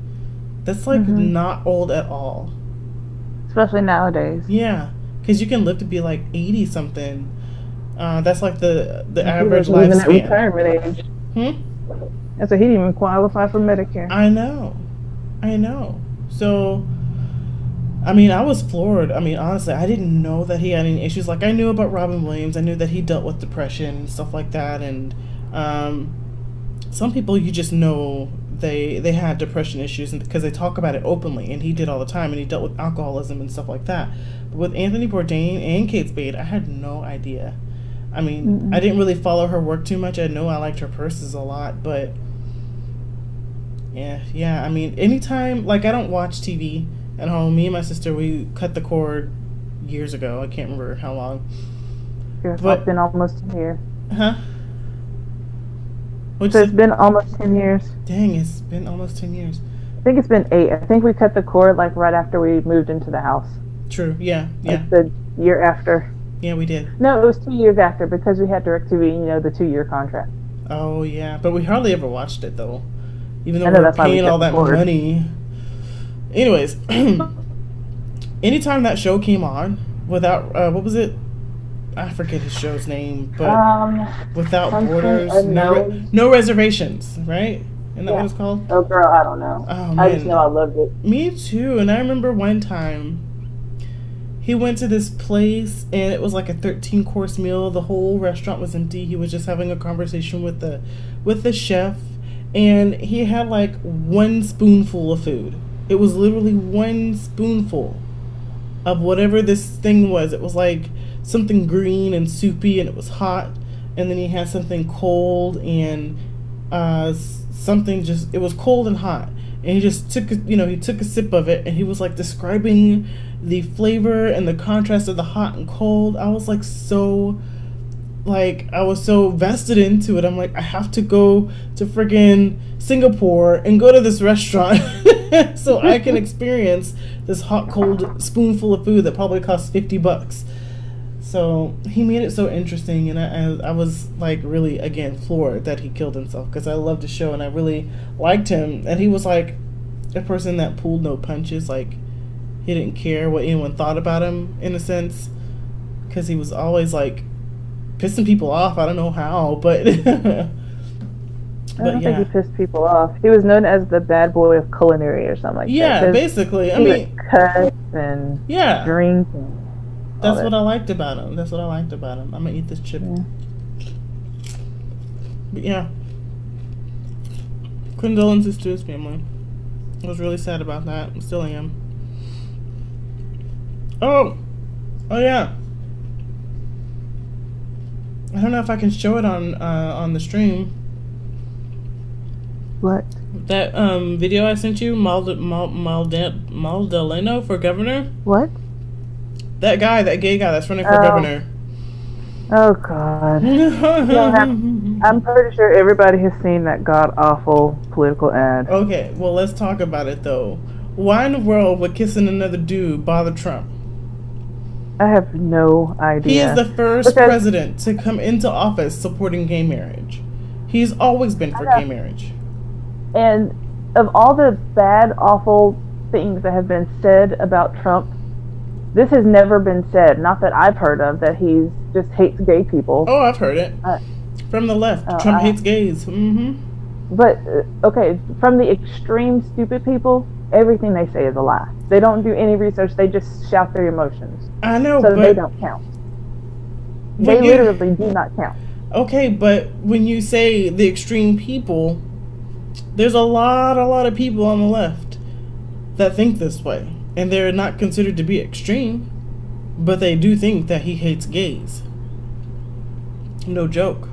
That's like not old at all. Especially nowadays. Yeah. Because you can live to be like 80 something. That's like the average lifespan. At retirement age. And so he didn't even qualify for Medicare. I know. So, I mean, I was floored. I mean, honestly, I didn't know that he had any issues. Like, I knew about Robin Williams. I knew that he dealt with depression and stuff like that. And some people, you just know they had depression issues because they talk about it openly. And he did all the time. And he dealt with alcoholism and stuff like that. But with Anthony Bourdain and Kate Spade, I had no idea. I mean, I didn't really follow her work too much. I know I liked her purses a lot, but yeah. I mean, anytime, like, I don't watch TV at home. Me and my sister, we cut the cord years ago. I can't remember how long. But it's been almost 10 years. Huh? So it's been almost 10 years. Dang, it's been almost 10 years. I think it's been 8. I think we cut the cord like right after we moved into the house. True. Yeah. Like the year after. Yeah, we did. No, it was 2 years after because we had DirecTV, you know, the 2-year contract. Oh, yeah. But we hardly ever watched it, though. Even though we were paying all that money. Anyways, anytime that show came on, without, what was it? I forget his show's name, but Without Borders, no Reservations, right? Isn't that what it's called? Oh, girl, I don't know. Oh, man. I just know I loved it. Me too. And I remember one time he went to this place and it was like a 13-course meal. The whole restaurant was empty. He was just having a conversation with the chef, and he had like one spoonful of food. It was literally one spoonful of whatever this thing was. It was like something green and soupy, and it was hot. And then he had something cold and something just, it was cold and hot. And he just took a sip of it, and he was like describing the flavor and the contrast of the hot and cold. I was like I was so vested into it. I'm like, I have to go to friggin' Singapore and go to this restaurant so I can experience this hot, cold spoonful of food that probably costs $50. So he made it so interesting, and I was like really, again, floored that he killed himself because I loved the show and I really liked him. And he was like a person that pulled no punches. Like, he didn't care what anyone thought about him, in a sense, because he was always like pissing people off. I don't know how, but I don't think he pissed people off. He was known as the bad boy of culinary or something like that. Yeah, basically. I mean, mean, cuss and drink. And that's what I liked about him. I'm gonna eat this chip. Yeah. But yeah, condolences to his family. I was really sad about that. I still am. Oh yeah. I don't know if I can show it on the stream. What? That video I sent you, Maldonado for governor. What? That gay guy that's running for governor. Oh God. I'm pretty sure everybody has seen that god awful political ad. Okay, well, let's talk about it though. Why in the world would kissing another dude bother Trump? I have no idea. He is the first president to come into office supporting gay marriage. He's always been for gay marriage. And of all the bad, awful things that have been said about Trump, this has never been said. Not that I've heard of, that he just hates gay people. Oh, I've heard it. From the left. Trump hates gays. Mm-hmm. But, okay, from the extreme stupid people, everything they say is a lie. They don't do any research. They just shout their emotions. I know, so but they don't count. They literally do not count. Okay, but when you say the extreme people, there's a lot of people on the left that think this way, and they're not considered to be extreme, but they do think that he hates gays. No joke.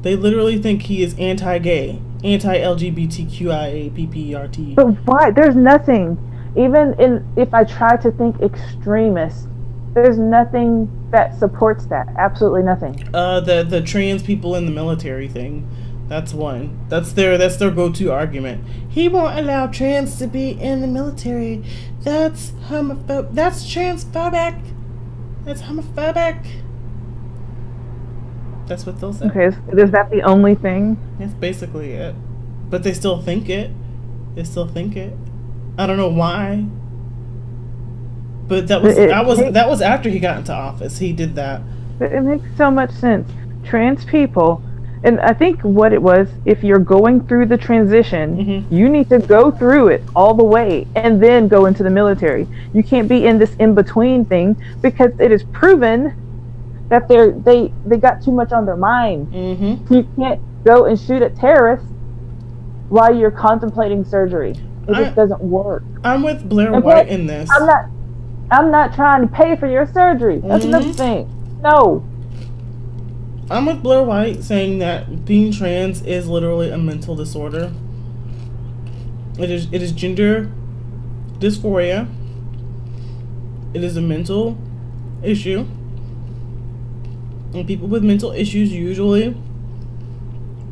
They literally think he is anti-gay, anti-LGBTQIAPPERT. But why? There's nothing. Even if I try to think extremist, there's nothing that supports that. Absolutely nothing. The trans people in the military thing. That's one. That's their go-to argument. He won't allow trans to be in the military. That's homophobic. That's transphobic. That's homophobic. That's what they'll say. Okay, is that the only thing? That's basically it. But they still think it. They still think it. I don't know why. But that was after he got into office. He did that. It makes so much sense. Trans people, and I think what it was, if you're going through the transition, you need to go through it all the way and then go into the military. You can't be in this in-between thing because it is proven that they got too much on their mind. You can't go and shoot at terrorists while you're contemplating surgery. It just doesn't work. I'm with Blair White in this. I'm not trying to pay for your surgery. That's another thing. No. I'm with Blair White saying that being trans is literally a mental disorder. It is gender dysphoria. It is a mental issue. And people with mental issues usually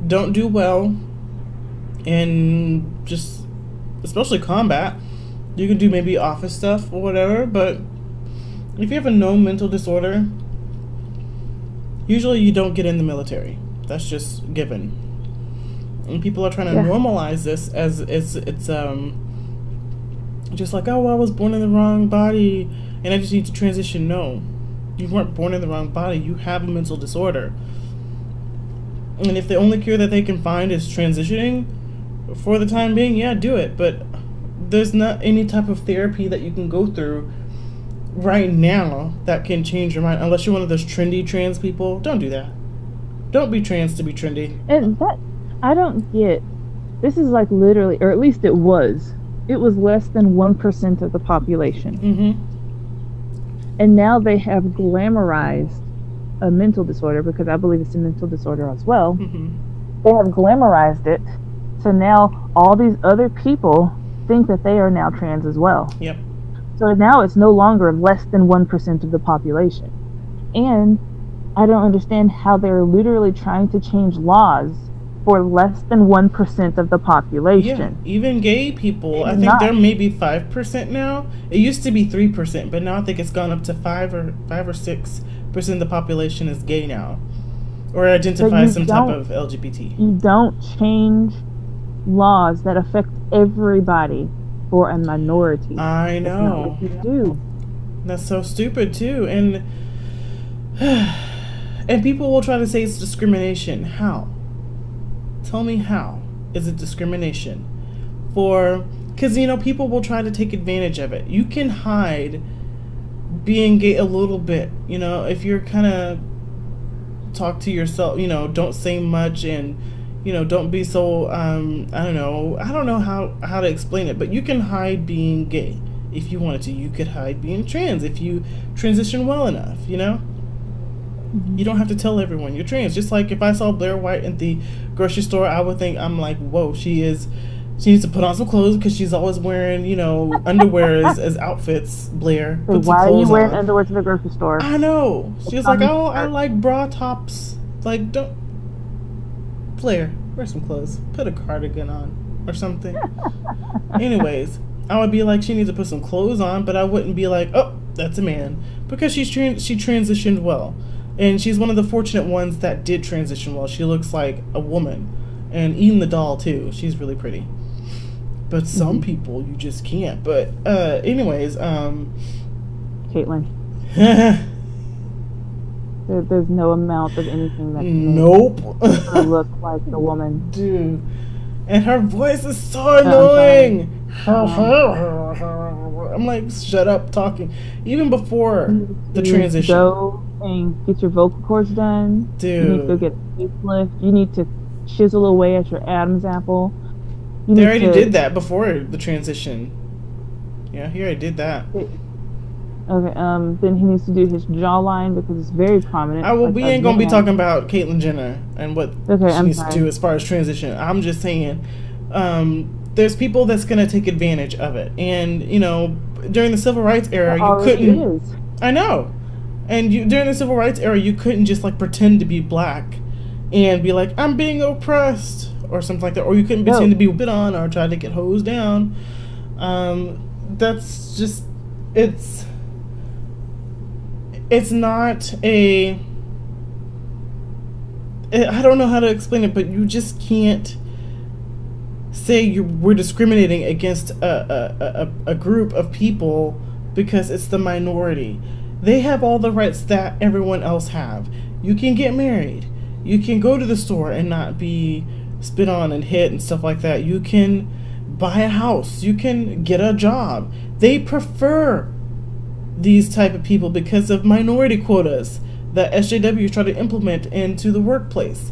don't do well in just, especially combat. You can do maybe office stuff or whatever, but if you have a known mental disorder, usually you don't get in the military. That's just given. And people are trying to normalize this as it's just like, oh, I was born in the wrong body and I just need to transition. No. You weren't born in the wrong body. You have a mental disorder. And if the only cure that they can find is transitioning for the time being, yeah, do it. But there's not any type of therapy that you can go through right now that can change your mind. Unless you're one of those trendy trans people. Don't do that. Don't be trans to be trendy. And that, I don't get. This is like literally, or at least it was less than 1% of the population. And now they have glamorized a mental disorder, because I believe it's a mental disorder as well. They have glamorized it, so now all these other people think that they are now trans as well. Yep. So now it's no longer less than 1% of the population. And I don't understand how they're literally trying to change laws for less than 1% of the population. Yeah, even gay people. I think they're maybe 5% now. It used to be 3%, but now I think it's gone up to 5 or 6% of the population is gay now, or identifies some type of LGBT. You don't change laws that affect everybody for a minority. I know. That's not what you do. That's so stupid too, and people will try to say it's discrimination. How? Tell me how is it discrimination? Because, people will try to take advantage of it. You can hide being gay a little bit, if you're kind of talk to yourself, don't say much, and, don't be so, I don't know how to explain it, but you can hide being gay if you wanted to. You could hide being trans if you transition well enough, You don't have to tell everyone you're trans. Just like if I saw Blair White at the grocery store, I would think, I'm like, whoa, she needs to put on some clothes, because she's always wearing, underwear as outfits. Blair, put some why clothes are you wearing on. underwear to the grocery store? I know. She was like, oh, I like bra tops. Like, don't. Blair, wear some clothes. Put a cardigan on or something. Anyways, I would be like, she needs to put some clothes on, but I wouldn't be like, oh, that's a man, because she transitioned well. And she's one of the fortunate ones that did transition well. She looks like a woman. And even the doll, too. She's really pretty. But some people, you just can't. But, anyways, Caitlin. There's no amount of anything that can nope. look like a woman. Dude. And her voice is so annoying. I'm like, shut up talking. Even before the transition. Go and get your vocal cords done. Dude. You need to go get a facelift. You need to chisel away at your Adam's apple. They already did that before the transition. Yeah, he already did that. Okay, then he needs to do his jawline because it's very prominent. We ain't gonna be talking about Caitlyn Jenner and what she needs to do as far as transition. I'm just saying, there's people that's gonna take advantage of it, and you know, during the civil rights era, you couldn't. I know, and during the civil rights era, you couldn't just like pretend to be black and be like, I'm being oppressed or something like that, or you couldn't pretend to be bit on or try to get hosed down. That's just it's not a. I don't know how to explain it, but you just can't say we're discriminating against a group of people because it's the minority. They have all the rights that everyone else have. You can get married. You can go to the store and not be spit on and hit and stuff like that. You can buy a house. You can get a job. They prefer these type of people because of minority quotas that SJW try to implement into the workplace.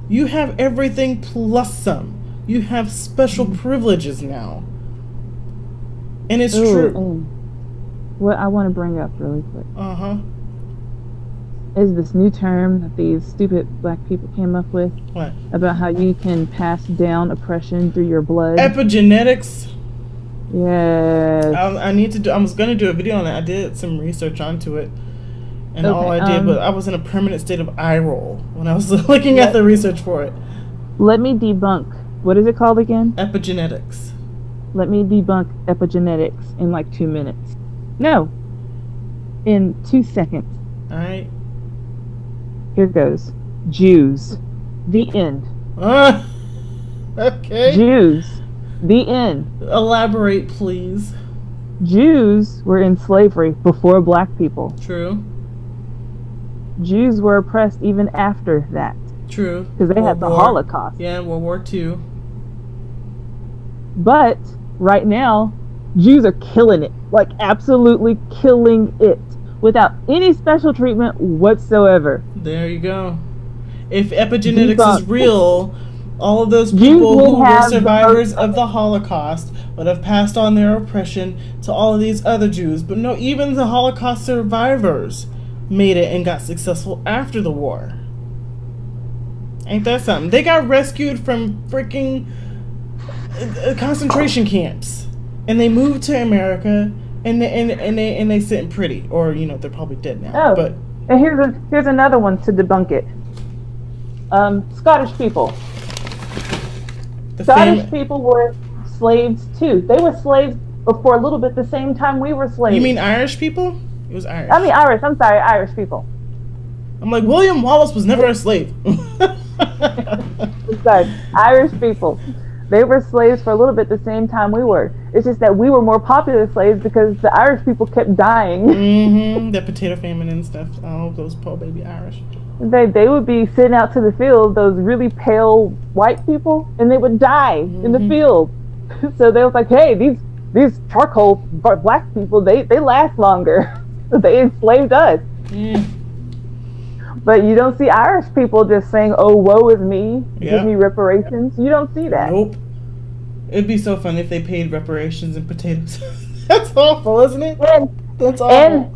You have everything plus some. You have special privileges now. And it's true. What I want to bring up really quick. Is this new term that these stupid black people came up with. What? About how you can pass down oppression through your blood. Epigenetics. Yes. I was going to do a video on it. I did some research onto it. And all I did, but I was in a permanent state of eye roll when I was looking at the research for it. Let me debunk. What is it called again? Epigenetics. Let me debunk epigenetics in like 2 minutes. No. In 2 seconds. All right. Here goes. Jews. The end. Okay. Jews. The end. Elaborate, please. Jews were in slavery before black people. True. Jews were oppressed even after that. True. Because they had the Holocaust. Yeah, World War II. But right now, Jews are killing it. Like, absolutely killing it. Without any special treatment whatsoever. There you go. If epigenetics is real, all of those people who were survivors of the Holocaust would have passed on their oppression to all of these other Jews. But no, even the Holocaust survivors made it and got successful after the war. Ain't that something? They got rescued from freaking concentration camps, and they moved to America, and they sitting pretty, or you know they're probably dead now. Oh, but and here's another one to debunk it. Scottish people. Scottish people were slaves too. They were slaves for a little bit the same time we were slaves. You mean Irish people? It was Irish. I mean Irish. I'm sorry, Irish people. I'm like, William Wallace was never a slave. Sorry, Irish people. They were slaves for a little bit the same time we were. It's just that we were more popular slaves because the Irish people kept dying. Mm-hmm. The potato famine and stuff. Oh, those poor baby Irish. They would be sitting out to the field, those really pale white people, and they would die in the field. So they was like, hey, these charcoal black people, they last longer. They enslaved us. But you don't see Irish people just saying, oh, woe is me, give me reparations. You don't see that. Nope. It'd be so fun if they paid reparations in potatoes. That's awful, isn't it? That's awful. And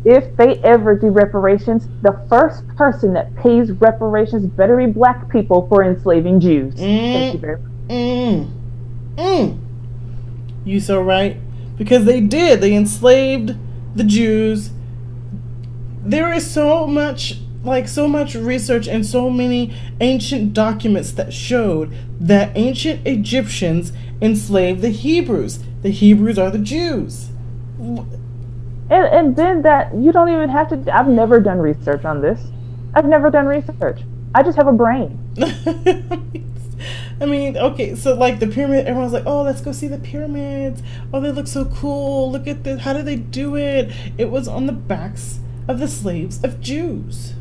if they ever do reparations, the first person that pays reparations better be black people for enslaving Jews. Thank you very much. You so right. Because they did. They enslaved the Jews. There is so much research and so many ancient documents that showed that ancient Egyptians enslaved the Hebrews. The Hebrews are the Jews. And then that, you don't even have to, I've never done research on this. I've never done research. I just have a brain. I mean, okay, so like the pyramid, everyone's like, oh, let's go see the pyramids. Oh, they look so cool. Look at this. How did they do it? It was on the backs of the slaves of Jews.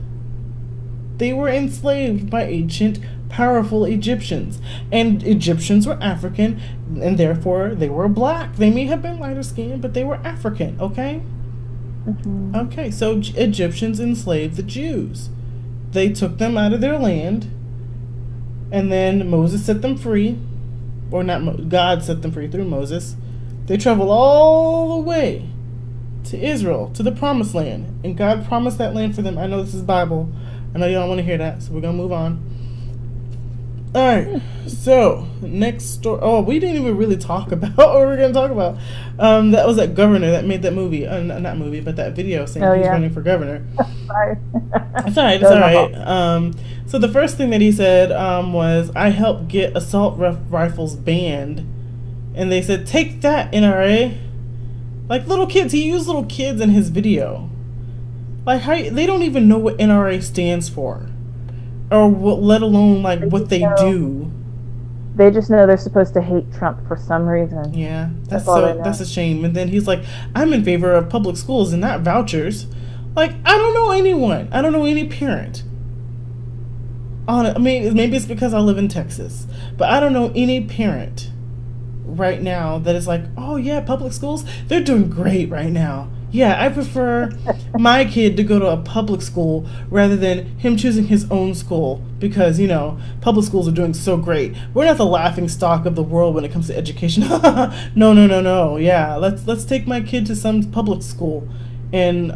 They were enslaved by ancient, powerful Egyptians. And Egyptians were African, and therefore they were black. They may have been lighter skinned, but they were African, okay? Mm-hmm. Okay, so Egyptians enslaved the Jews. They took them out of their land, and then Moses set them free. Or not, God set them free through Moses. They traveled all the way to Israel, to the promised land. And God promised that land for them. I know this is Bible. I know you don't want to hear that, so we're going to move on. Alright, so, next story. Oh, we didn't even really talk about what we're going to talk about. That was that governor that made that movie. Not movie, but that video saying he's running for governor. Sorry. It's alright, it's alright. So the first thing that he said was, I helped get assault rifles banned. And they said, take that, NRA. Like little kids, he used little kids in his video. Like, how they don't even know what NRA stands for. Or what, let alone, like, what they do. They just know they're supposed to hate Trump for some reason. Yeah, that's a shame. And then he's like, I'm in favor of public schools and not vouchers. Like, I don't know anyone. I don't know any parent. I mean, maybe it's because I live in Texas. But I don't know any parent right now that is like, oh yeah, public schools, they're doing great right now. Yeah, I prefer my kid to go to a public school rather than him choosing his own school because, you know, public schools are doing so great. We're not the laughing stock of the world when it comes to education. No. Yeah, let's take my kid to some public school. And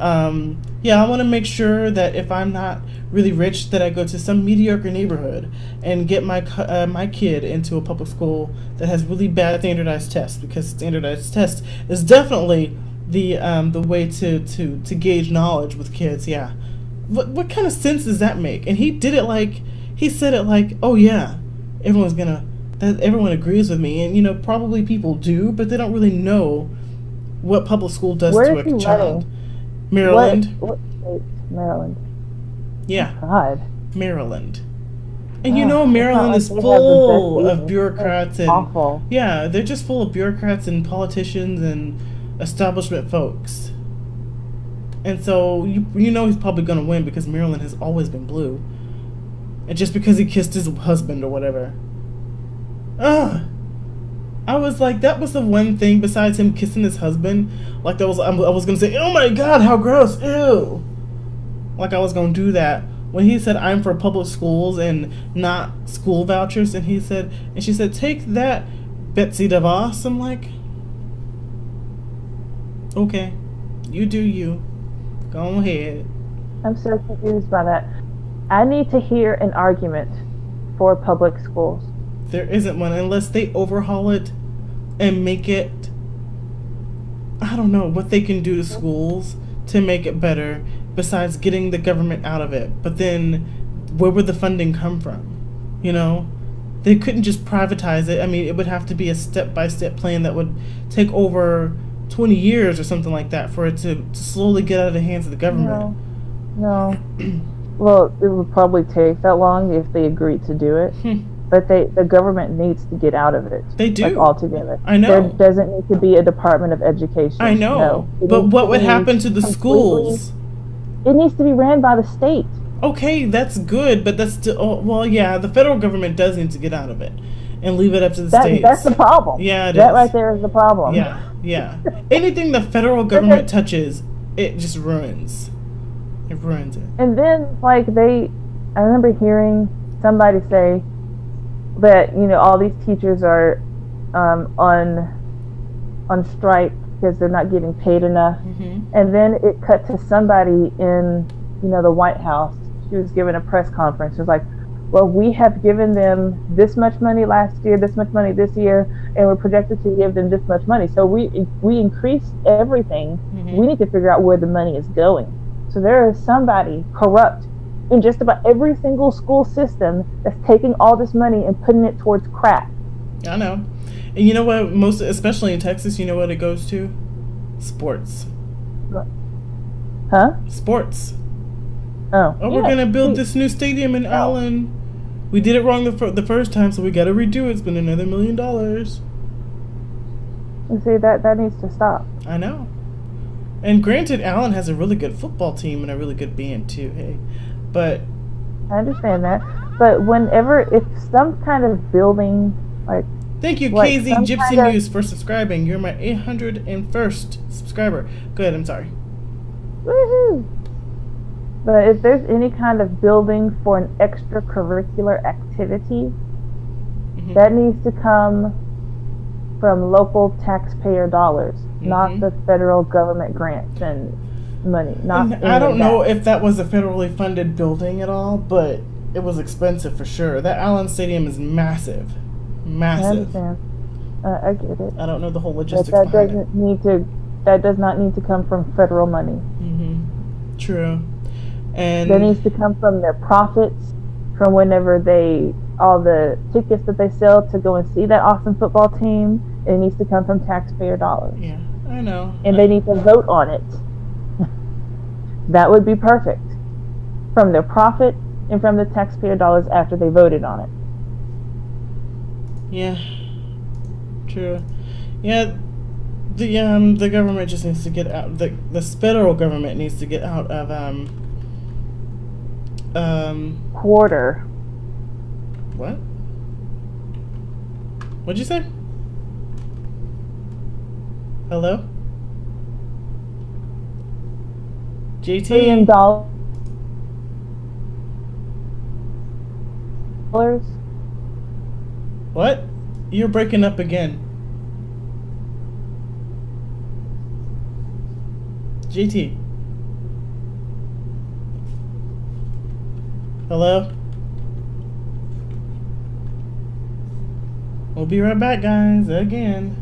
yeah, I want to make sure that if I'm not really rich, that I go to some mediocre neighborhood and get my kid into a public school that has really bad standardized tests, because standardized tests is definitely the way to gauge knowledge with kids. Yeah, what kind of sense does that make? And he did it like, he said it like, oh yeah, everyone agrees with me. And you know, probably people do, but they don't really know what public school does to a child. Maryland. What state? Maryland. Yeah. God. Maryland. And you know, Maryland is full of bureaucrats and awful. Yeah, they're just full of bureaucrats and politicians and establishment folks. And so you know he's probably gonna win because Maryland has always been blue. And just because he kissed his husband or whatever. I was like, that was the one thing besides him kissing his husband. Like, I was gonna say, oh my god, how gross, ew. Like I was gonna do that. When he said, I'm for public schools and not school vouchers, and she said, take that, Betsy DeVos. I'm like, okay, you do you. Go ahead. I'm so confused by that. I need to hear an argument for public schools. There isn't one unless they overhaul it and make it, I don't know what they can do to schools to make it better besides getting the government out of it. But then where would the funding come from? You know, they couldn't just privatize it. I mean, it would have to be a step-by-step plan that would take over 20 years or something like that for it to slowly get out of the hands of the government. No. Well, it would probably take that long if they agreed to do it. But the government needs to get out of it. They do. Like, altogether. I know. There doesn't need to be a Department of Education. I know. No. But what would happen to the schools? It needs to be ran by the state. Okay, that's good, but that's still, well, yeah, the federal government does need to get out of it and leave it up to the states. That's the problem. Yeah, that right there is the problem. Yeah. Anything the federal government touches, it just ruins. It ruins it. And then, like, I remember hearing somebody say that, you know, all these teachers are on strike because they're not getting paid enough. And then it cut to somebody in, you know, the White House. She was giving a press conference. It was like, well, we have given them this much money last year, this much money this year, and we're projected to give them this much money. So we increased everything. We need to figure out where the money is going. So there is somebody corrupt in just about every single school system that's taking all this money and putting it towards crap. I know. And you know what, especially in Texas, you know what it goes to? Sports. Huh? Sports. Oh, we're going to build this new stadium in Allen. We did it wrong the first time, so we got to redo it. It's been another $1 million. You see, that needs to stop. I know. And granted, Allen has a really good football team and a really good band too, hey. But I understand that. But whenever, if some kind of building, like... Thank you, like KZ Gypsy News, for subscribing. You're my 801st subscriber. Go ahead, I'm sorry. Woohoo! But if there's any kind of building for an extracurricular activity, that needs to come from local taxpayer dollars, not the federal government grants and money. I don't know if that was a federally funded building at all, but it was expensive for sure. That Allen Stadium is massive. Massive. I understand. I get it. I don't know the whole logistics but behind it. That does not need to come from federal money. True. And that needs to come from their profits, from whenever all the tickets that they sell to go and see that awesome football team. It needs to come from taxpayer dollars. Yeah, I know. And they need to vote on it. That would be perfect. From their profit and from the taxpayer dollars after they voted on it. Yeah. True. Yeah. The government just needs to get out. The federal government needs to get out of quarter. What? What'd you say? Hello? JT? $1 billion. What? You're breaking up again. JT? Hello? We'll be right back, guys, again.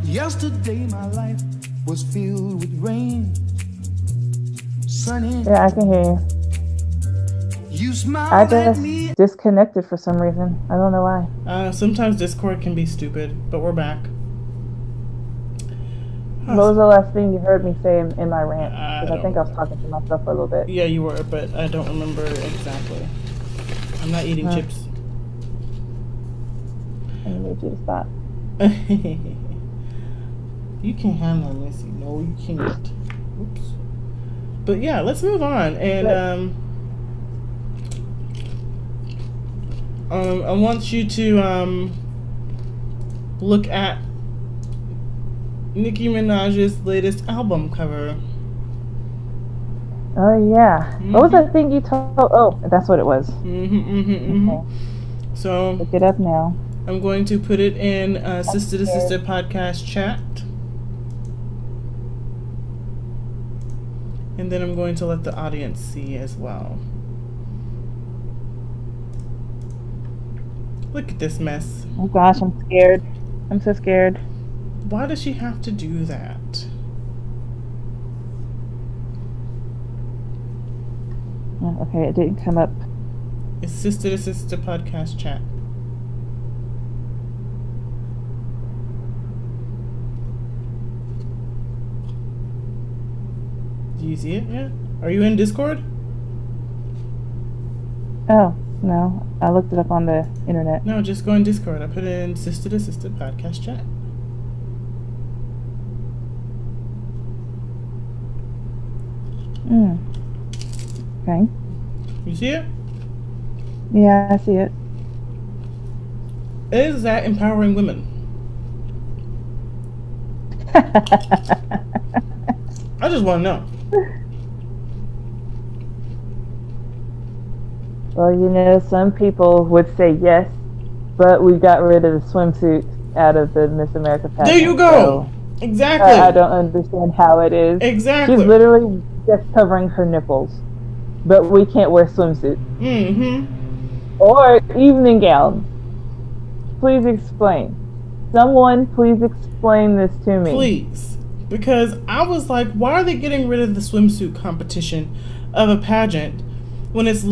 Yesterday my life was filled with rain. Sunny. Yeah, I can hear you. You smiled I at just me. disconnected for some reason. I don't know why. Sometimes Discord can be stupid, but we're back. What was the last thing you heard me say in my rant? Because I think I was remember. talking to myself a little bit. Yeah, you were, but I don't remember exactly. I'm not eating chips. I need you to stop. You can't handle it, Missy. No, you can't. Oops. But yeah, let's move on. And I want you to look at Nicki Minaj's latest album cover. Oh yeah. What was that thing you told? Oh, that's what it was. Okay. So Look it up now. I'm going to put it in Sistah2Sistah podcast chat. And then I'm going to let the audience see as well. Look at this mess. Oh gosh, I'm scared. I'm so scared. Why does she have to do that? Oh, okay, it didn't come up. It's Sistah2Sistah podcast chat. Do you see it yet? Are you in Discord? Oh, no. I looked it up on the internet. No, just go in Discord. I put it in Sistah2Sistah podcast chat. Okay. You see it? Yeah, I see it. Is that empowering women? I just want to know. Well, you know, some people would say yes, but we got rid of the swimsuit out of the Miss America pageant. There you go. So Exactly. I don't understand how it is. Exactly. She's literally just covering her nipples. but we can't wear swimsuits. Mm-hmm. Or evening gowns. Please explain. Someone please explain this to me. Please. Because I was like, why are they getting rid of the swimsuit competition of a pageant when it's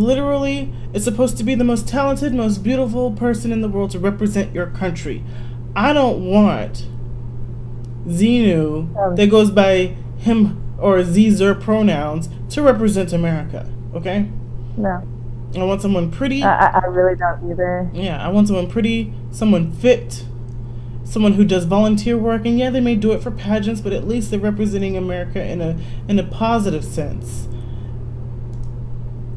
supposed to be the most talented, most beautiful person in the world to represent your country? I don't want Xenu that goes by him or Zer pronouns to represent America, okay? No. I want someone pretty. I really don't either. Yeah, I want someone pretty, someone fit, someone who does volunteer work, and yeah, they may do it for pageants, but at least they're representing America in a positive sense.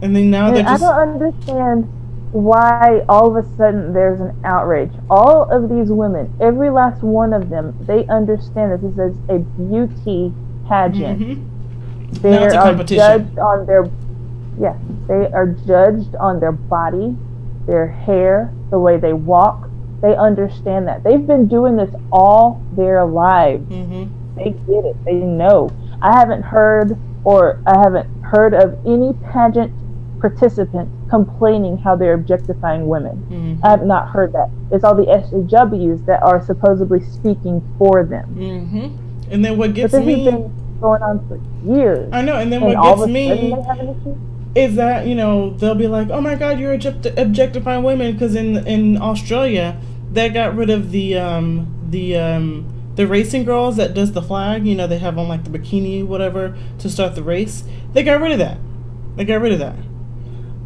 And then now they're just... I don't understand why all of a sudden there's an outrage. All of these women, every last one of them, they understand that this is a beauty pageant. Mm-hmm. They Now it's a are competition. judged on their... Yes, they are judged on their body, their hair, the way they walk. They understand that. They've been doing this all their lives. Mm-hmm. They get it. They know. I haven't heard of any pageant participant complaining how they're objectifying women. Mm-hmm. I have not heard that. It's all the SJWs that are supposedly speaking for them. Mm-hmm. And then what gets but this me... has been going on for years. I know, and then what gets me is that, they'll be like, oh my god, you're objectifying women, because in Australia, they got rid of the racing girls that does the flag, they have on like the bikini, whatever, to start the race. They got rid of that.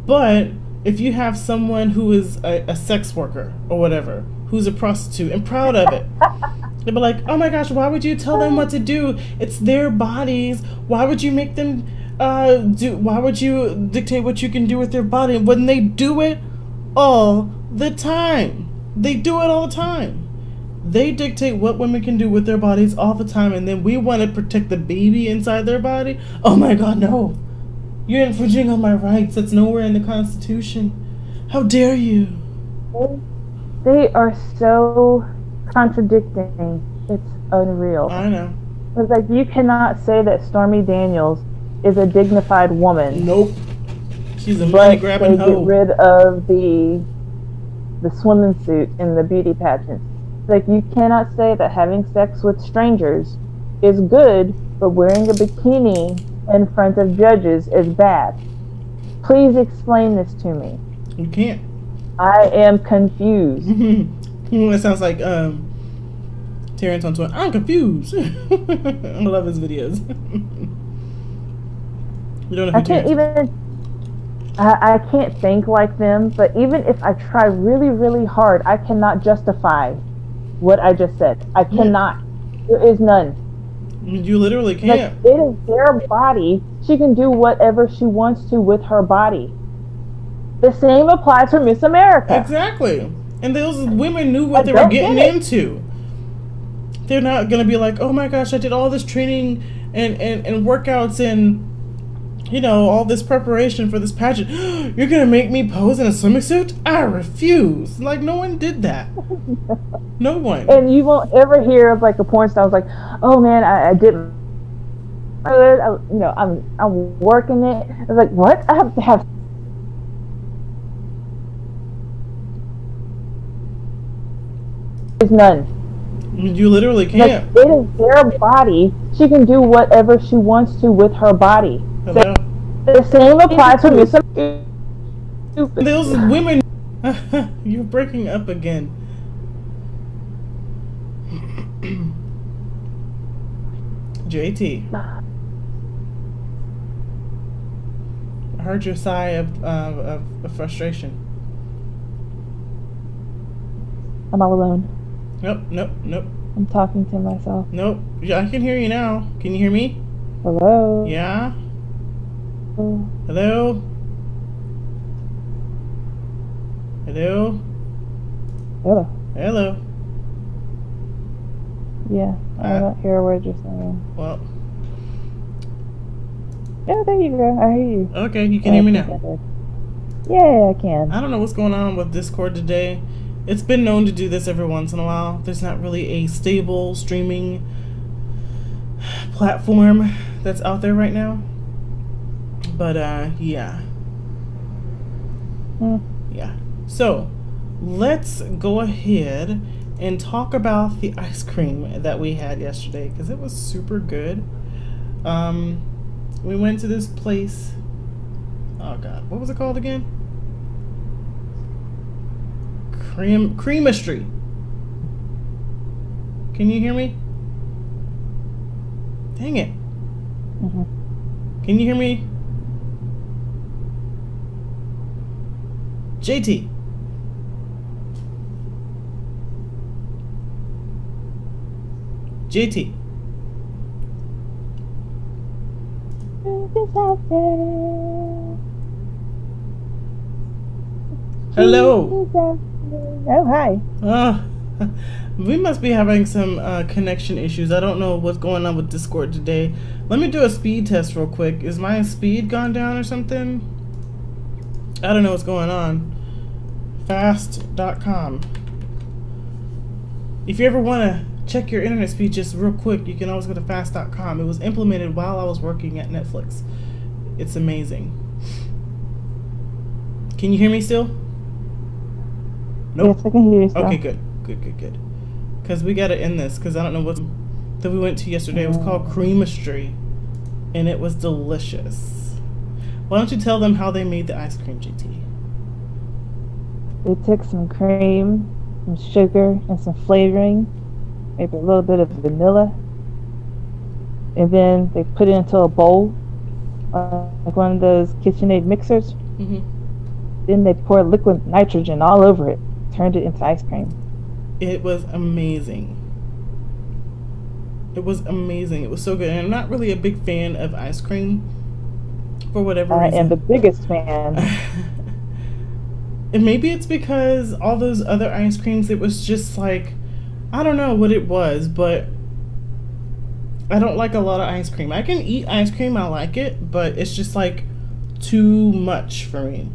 But if you have someone who is a sex worker or whatever, who's a prostitute and proud of it, they'll be like, oh my gosh, why would you tell them what to do? It's their bodies. Why would you make them why would you dictate what you can do with their body when they do it all the time? They do it all the time. They dictate what women can do with their bodies all the time, and then we want to protect the baby inside their body? Oh my god, no. You're infringing on my rights. That's nowhere in the Constitution. How dare you? They are so contradicting. It's unreal. I know. It's like, you cannot say that Stormy Daniels is a dignified woman. Nope. She's a money-grabbing hoe. They get rid of the swimming suit in the beauty pageant. Like, you cannot say that having sex with strangers is good, but wearing a bikini in front of judges is bad. Please explain this to me. You can't. I am confused. It sounds like Terrence on Twitter. I'm confused. I love his videos. You don't know who I can't I can't think like them, but even if I try really, really hard, I cannot justify what I just said. I cannot. There is none. You literally can't. Like, it is their body. She can do whatever she wants to with her body. The same applies for Miss America. Exactly. And those women knew what they were getting into. They're not going to be like, oh my gosh, I did all this training and workouts and, all this preparation for this pageant. You're going to make me pose in a swimming suit? I refuse. Like, no one did that. No one. And you won't ever hear of like a porn star who's like, oh man, I didn't. I'm working it. I was like, what? I have to have. There's none. You literally can't. Like, it is their body. She can do whatever she wants to with her body. Hello? The same applies for Miss America. Those women. You're breaking up again. JT. I heard your sigh of frustration. I'm all alone. Nope. I'm talking to myself. Nope. Yeah, I can hear you now. Can you hear me? Hello? Yeah? Hello? Hello? Hello? Hello? Yeah, I don't hear a word you're saying. Well. Yeah, there you go. I hear you. Okay, you can hear me now. Yeah, I can. I don't know what's going on with Discord today. It's been known to do this every once in a while. There's not really a stable streaming platform that's out there right now. But yeah. Yeah. So let's go ahead and talk about the ice cream that we had yesterday, because it was super good. We went to this place. Oh God, what was it called again? Creamistry. Can you hear me? Dang it. Can you hear me? JT. JT. Hello. Oh, hi. We must be having some connection issues. I don't know what's going on with Discord today. Let me do a speed test real quick. Is my speed gone down or something? I don't know what's going on. Fast.com. If you ever want to check your internet speed just real quick, you can always go to fast.com. It was implemented while I was working at Netflix. It's amazing. Can you hear me still? Nope. Yes, I can hear you still. Okay, good. Because we got to end this, because I don't know what that we went to yesterday. It was called Creamistry, and it was delicious. Why don't you tell them how they made the ice cream, JT? They took some cream, some sugar, and some flavoring, maybe a little bit of vanilla, and then they put it into a bowl, like one of those KitchenAid mixers. Then they poured liquid nitrogen all over it, turned it into ice cream. It was amazing. It was amazing. It was so good. And I'm not really a big fan of ice cream for whatever reason. I am the biggest fan. And maybe it's because all those other ice creams, it was just like, I don't know what it was, but I don't like a lot of ice cream. I can eat ice cream, I like it, but it's just like too much for me.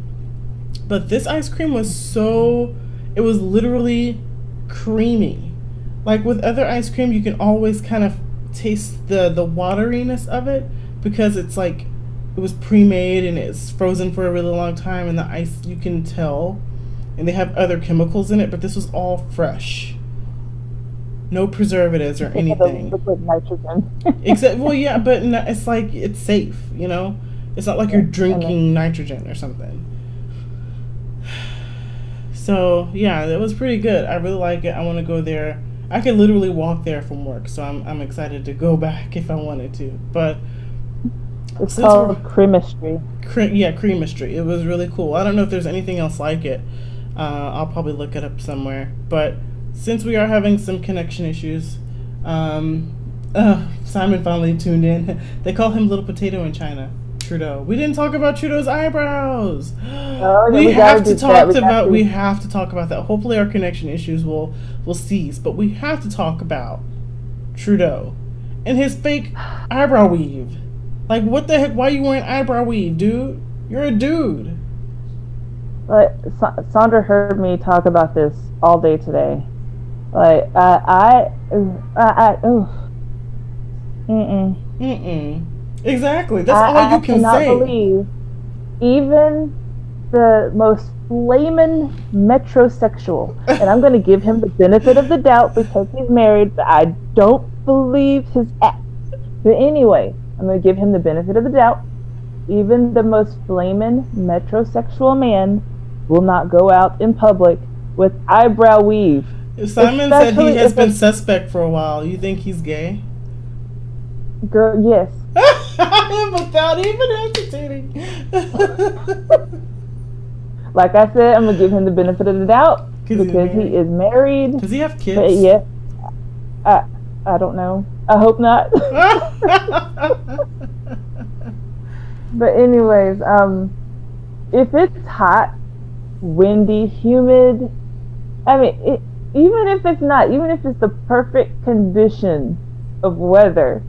But this ice cream was it was literally creamy. Like with other ice cream, you can always kind of taste the wateriness of it, because it's like it was pre-made and it's frozen for a really long time, and the ice, you can tell, and they have other chemicals in it, but this was all fresh. No preservatives or anything. Liquid nitrogen. Except, well, yeah, but no, it's like, it's safe, you know? It's not like you're drinking nitrogen or something. So, yeah, that was pretty good. I really like it. I want to go there. I could literally walk there from work, so I'm excited to go back if I wanted to. But it's called Creamistry. Yeah, Creamistry. It was really cool. I don't know if there's anything else like it. I'll probably look it up somewhere. But since we are having some connection issues, Simon finally tuned in. They call him Little Potato in China. Trudeau. We didn't talk about Trudeau's eyebrows. Oh, we have to talk about that. Hopefully our connection issues will cease, but we have to talk about Trudeau and his fake eyebrow weave. Like, what the heck? Why are you wearing eyebrow weave, dude? You're a dude. But Sandra heard me talk about this all day today. Like, Exactly. That's all you can say. I cannot believe even the most flamin' metrosexual, and I'm going to give him the benefit of the doubt because he's married, but I don't believe his act. But anyway, I'm going to give him the benefit of the doubt. Even the most flamin' metrosexual man will not go out in public with eyebrow weave. If Simon said he has been suspect for a while, you think he's gay? Girl, yes. Without even hesitating. Like I said, I'm gonna give him the benefit of the doubt because he is married. Does he have kids? But yeah, I don't know. I hope not. But anyways, if it's hot, windy, humid, I mean, even if it's not, even if it's the perfect condition of weather,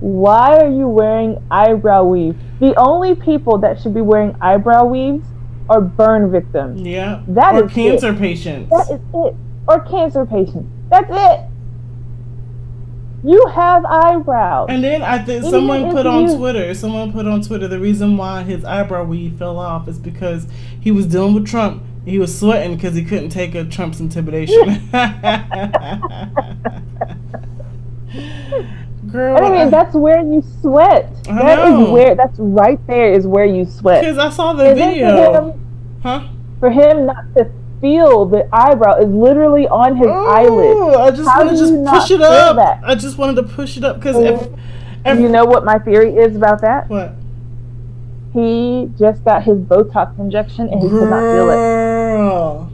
why are you wearing eyebrow weave? The only people that should be wearing eyebrow weaves are burn victims. Yeah. That or is cancer it. patients. That is it. Or cancer patients. That's it. You have eyebrows. And then I think Even someone if put on you- Twitter, the reason why his eyebrow weave fell off is because he was dealing with Trump. He was sweating because he couldn't take a Trump's intimidation. Girl, I mean, that's where you sweat. That's right there is where you sweat. Because I saw the And video. For him not to feel the eyebrow is literally on his eyelid. I just want to just push it up. I just wanted to push it up because you know what my theory is about that? What? He just got his Botox injection and he could not feel it. Girl,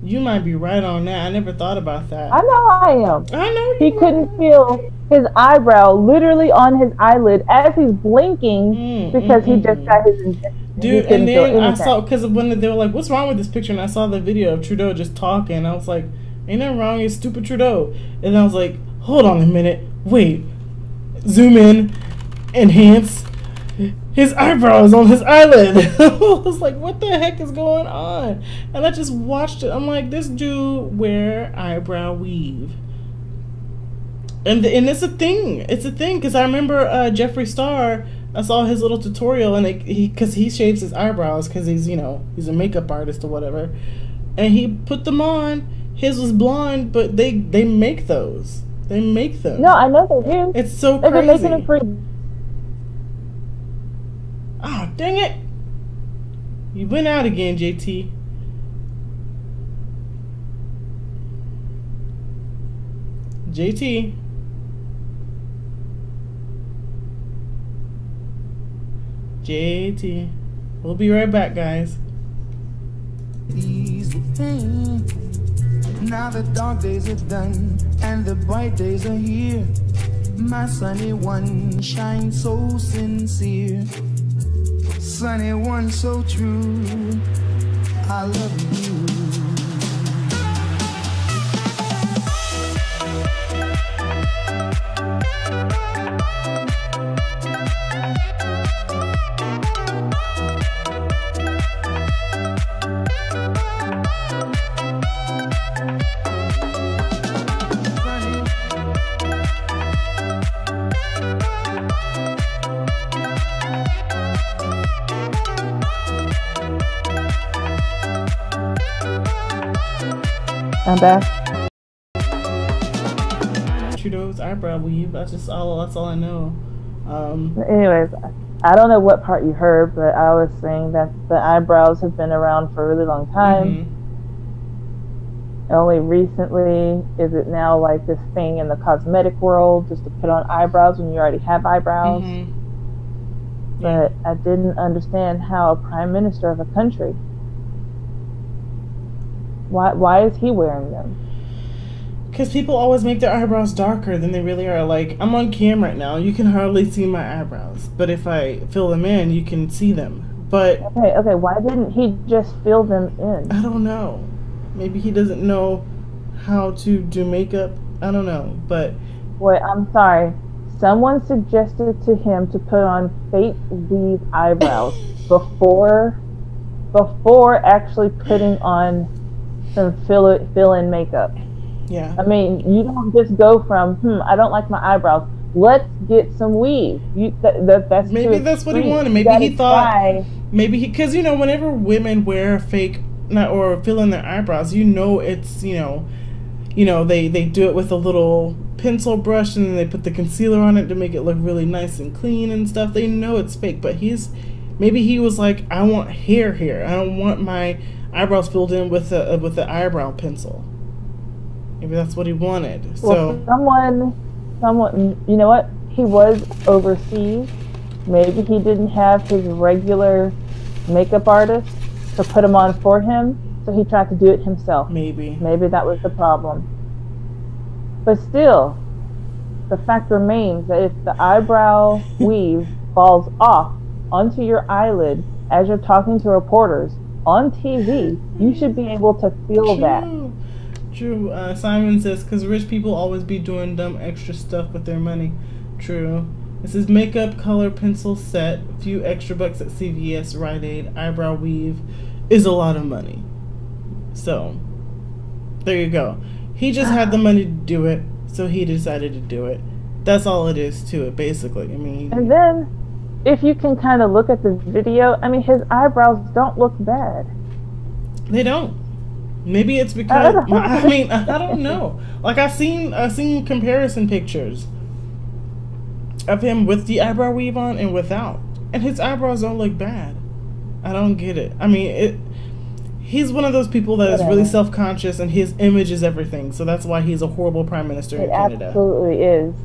you might be right on that. I never thought about that. I know I am. I know he couldn't feel his eyebrow literally on his eyelid as he's blinking because he just got his injection. Dude, and then I saw, because when they were like, what's wrong with this picture? And I saw the video of Trudeau just talking. I was like, ain't nothing wrong, it's stupid Trudeau. And I was like, hold on a minute. Wait. Zoom in. Enhance. His eyebrow is on his eyelid. I was like, what the heck is going on? And I just watched it. I'm like, this dude wear eyebrow weave. And it's a thing. It's a thing. Because I remember Jeffree Star, I saw his little tutorial, and because he shaves his eyebrows because he's a makeup artist or whatever, and he put them on. His was blonde, but they make those. They make them. No, I know they do. It's so They've crazy. been making them for. Oh, dang it! You went out again, JT. JT. JT. We'll be right back, guys. Ease the pain. Now the dark days are done and the bright days are here. My sunny one shines so sincere. Sunny one so true. I love you. I'm back. Trudeau's eyebrow weave. That's all I know. Anyways, I don't know what part you heard, but I was saying that the eyebrows have been around for a really long time. Only recently is it now like this thing in the cosmetic world just to put on eyebrows when you already have eyebrows. But I didn't understand how a prime minister of a country, why is he wearing them? Because people always make their eyebrows darker than they really are. Like, I'm on cam right now. You can hardly see my eyebrows. But if I fill them in, you can see them. But Okay, why didn't he just fill them in? I don't know. Maybe he doesn't know how to do makeup. I don't know. But wait, I'm sorry. Someone suggested to him to put on fake weave eyebrows before actually putting on some fill-in makeup. Yeah. I mean, you don't just go from I don't like my eyebrows. Let's get some weave. That's maybe that's what he wanted. Maybe he thought. Maybe because whenever women wear fake or fill in their eyebrows, it's they do it with a little pencil brush and then they put the concealer on it to make it look really nice and clean and stuff. They know it's fake, but maybe he was like, I want hair here. I don't want my eyebrows filled in with the eyebrow pencil. Maybe that's what he wanted. Well, someone, you know what? He was overseas. Maybe he didn't have his regular makeup artist to put him on for him, so he tried to do it himself. Maybe that was the problem. But still, the fact remains that if the eyebrow weave falls off onto your eyelid as you're talking to reporters on TV, you should be able to feel that. True. Simon says, because rich people always be doing dumb extra stuff with their money. True. This is makeup, color, pencil set, a few extra bucks at CVS, Rite Aid, eyebrow weave is a lot of money. So, there you go. He just had the money to do it, so he decided to do it. That's all it is to it, basically. I mean, And then, if you can kind of look at the video, I mean, his eyebrows don't look bad. they don't. Maybe it's because I mean, I don't know. Like I've seen comparison pictures of him with the eyebrow weave on and without, and his eyebrows don't look bad. I don't get it. I mean, he's one of those people that is really self-conscious, and his image is everything. So that's why he's a horrible prime minister in Canada. It absolutely is.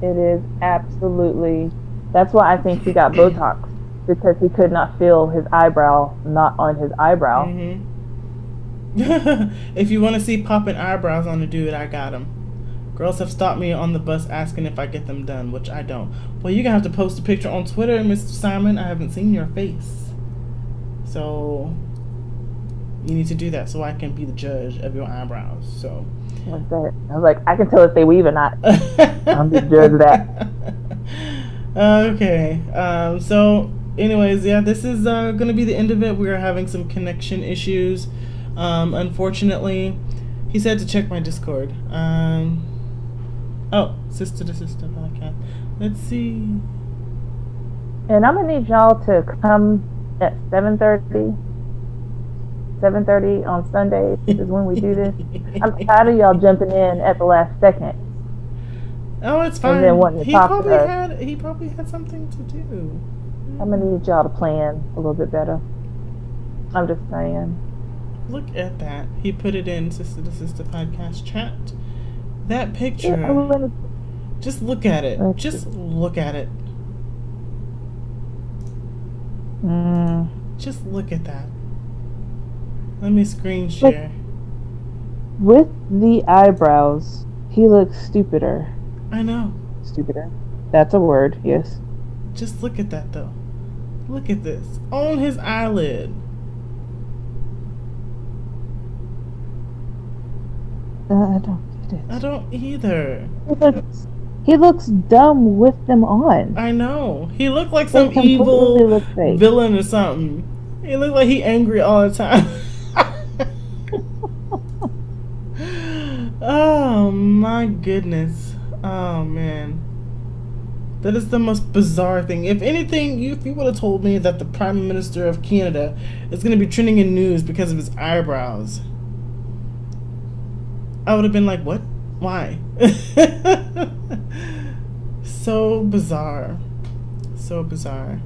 It is absolutely. That's why I think he got Botox, because he could not feel his eyebrow not on his eyebrow. Mm-hmm. If you want to see popping eyebrows on a dude, I got him. Girls have stopped me on the bus asking if I get them done, which I don't. Well, you're going to have to post a picture on Twitter, Mr. Simon. I haven't seen your face. So, you need to do that so I can be the judge of your eyebrows. So, What's that? I was like, I can tell if they weave or not. I'm the judge of that. Okay. So, anyways, yeah, this is going to be the end of it. We are having some connection issues. Unfortunately, he said to check my Discord. Oh, Sistah2Sistah podcast. Let's see. And I'm gonna need y'all to come at 7:30 on Sundays is when we do this. I'm tired of y'all jumping in at the last second. Oh, it's fine. And then wanting to he talk probably to us. he probably had something to do. I'm gonna need y'all to plan a little bit better. I'm just saying. Look at that. He put it in Sistah2Sistah podcast chat. That picture. Yeah, just look at it. Just look at it. Just look at that. Let me screen share. With the eyebrows, he looks stupider. I know. Stupider. That's a word, yes. Just look at that, though. Look at this. On his eyelid. I don't get it. I don't either. He looks dumb with them on. I know. He looked like some evil villain or something. He looked like he angry all the time. Oh my goodness. Oh man. That is the most bizarre thing. If anything, if you would have told me that the Prime Minister of Canada is going to be trending in news because of his eyebrows, I would have been like, what? Why? So bizarre. So bizarre.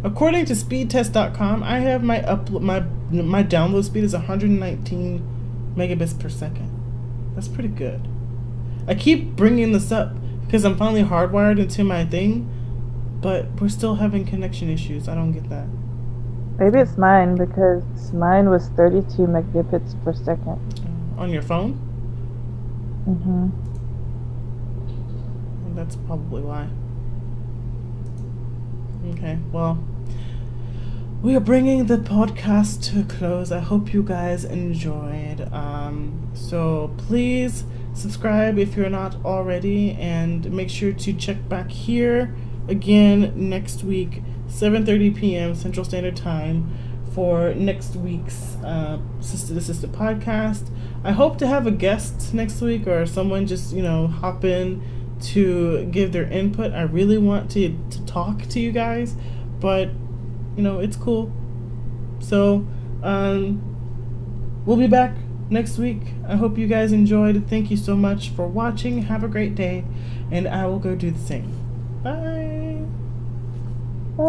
According to speedtest.com, I have my download speed is 119 megabits per second. That's pretty good. I keep bringing this up because I'm finally hardwired into my thing, but we're still having connection issues. I don't get that. Maybe it's mine, because mine was 32 megabits per second. On your phone? Mm-hmm. That's probably why. Okay, well, we are bringing the podcast to a close. I hope you guys enjoyed. So please subscribe if you're not already, and make sure to check back here again next week, 7:30 p.m. Central Standard Time, for next week's Sistah2Sistah podcast. I hope to have a guest next week, or someone just, hop in to give their input. I really want to talk to you guys, but, it's cool. So, we'll be back next week. I hope you guys enjoyed. Thank you so much for watching. Have a great day, and I will go do the same. Bye. Bye.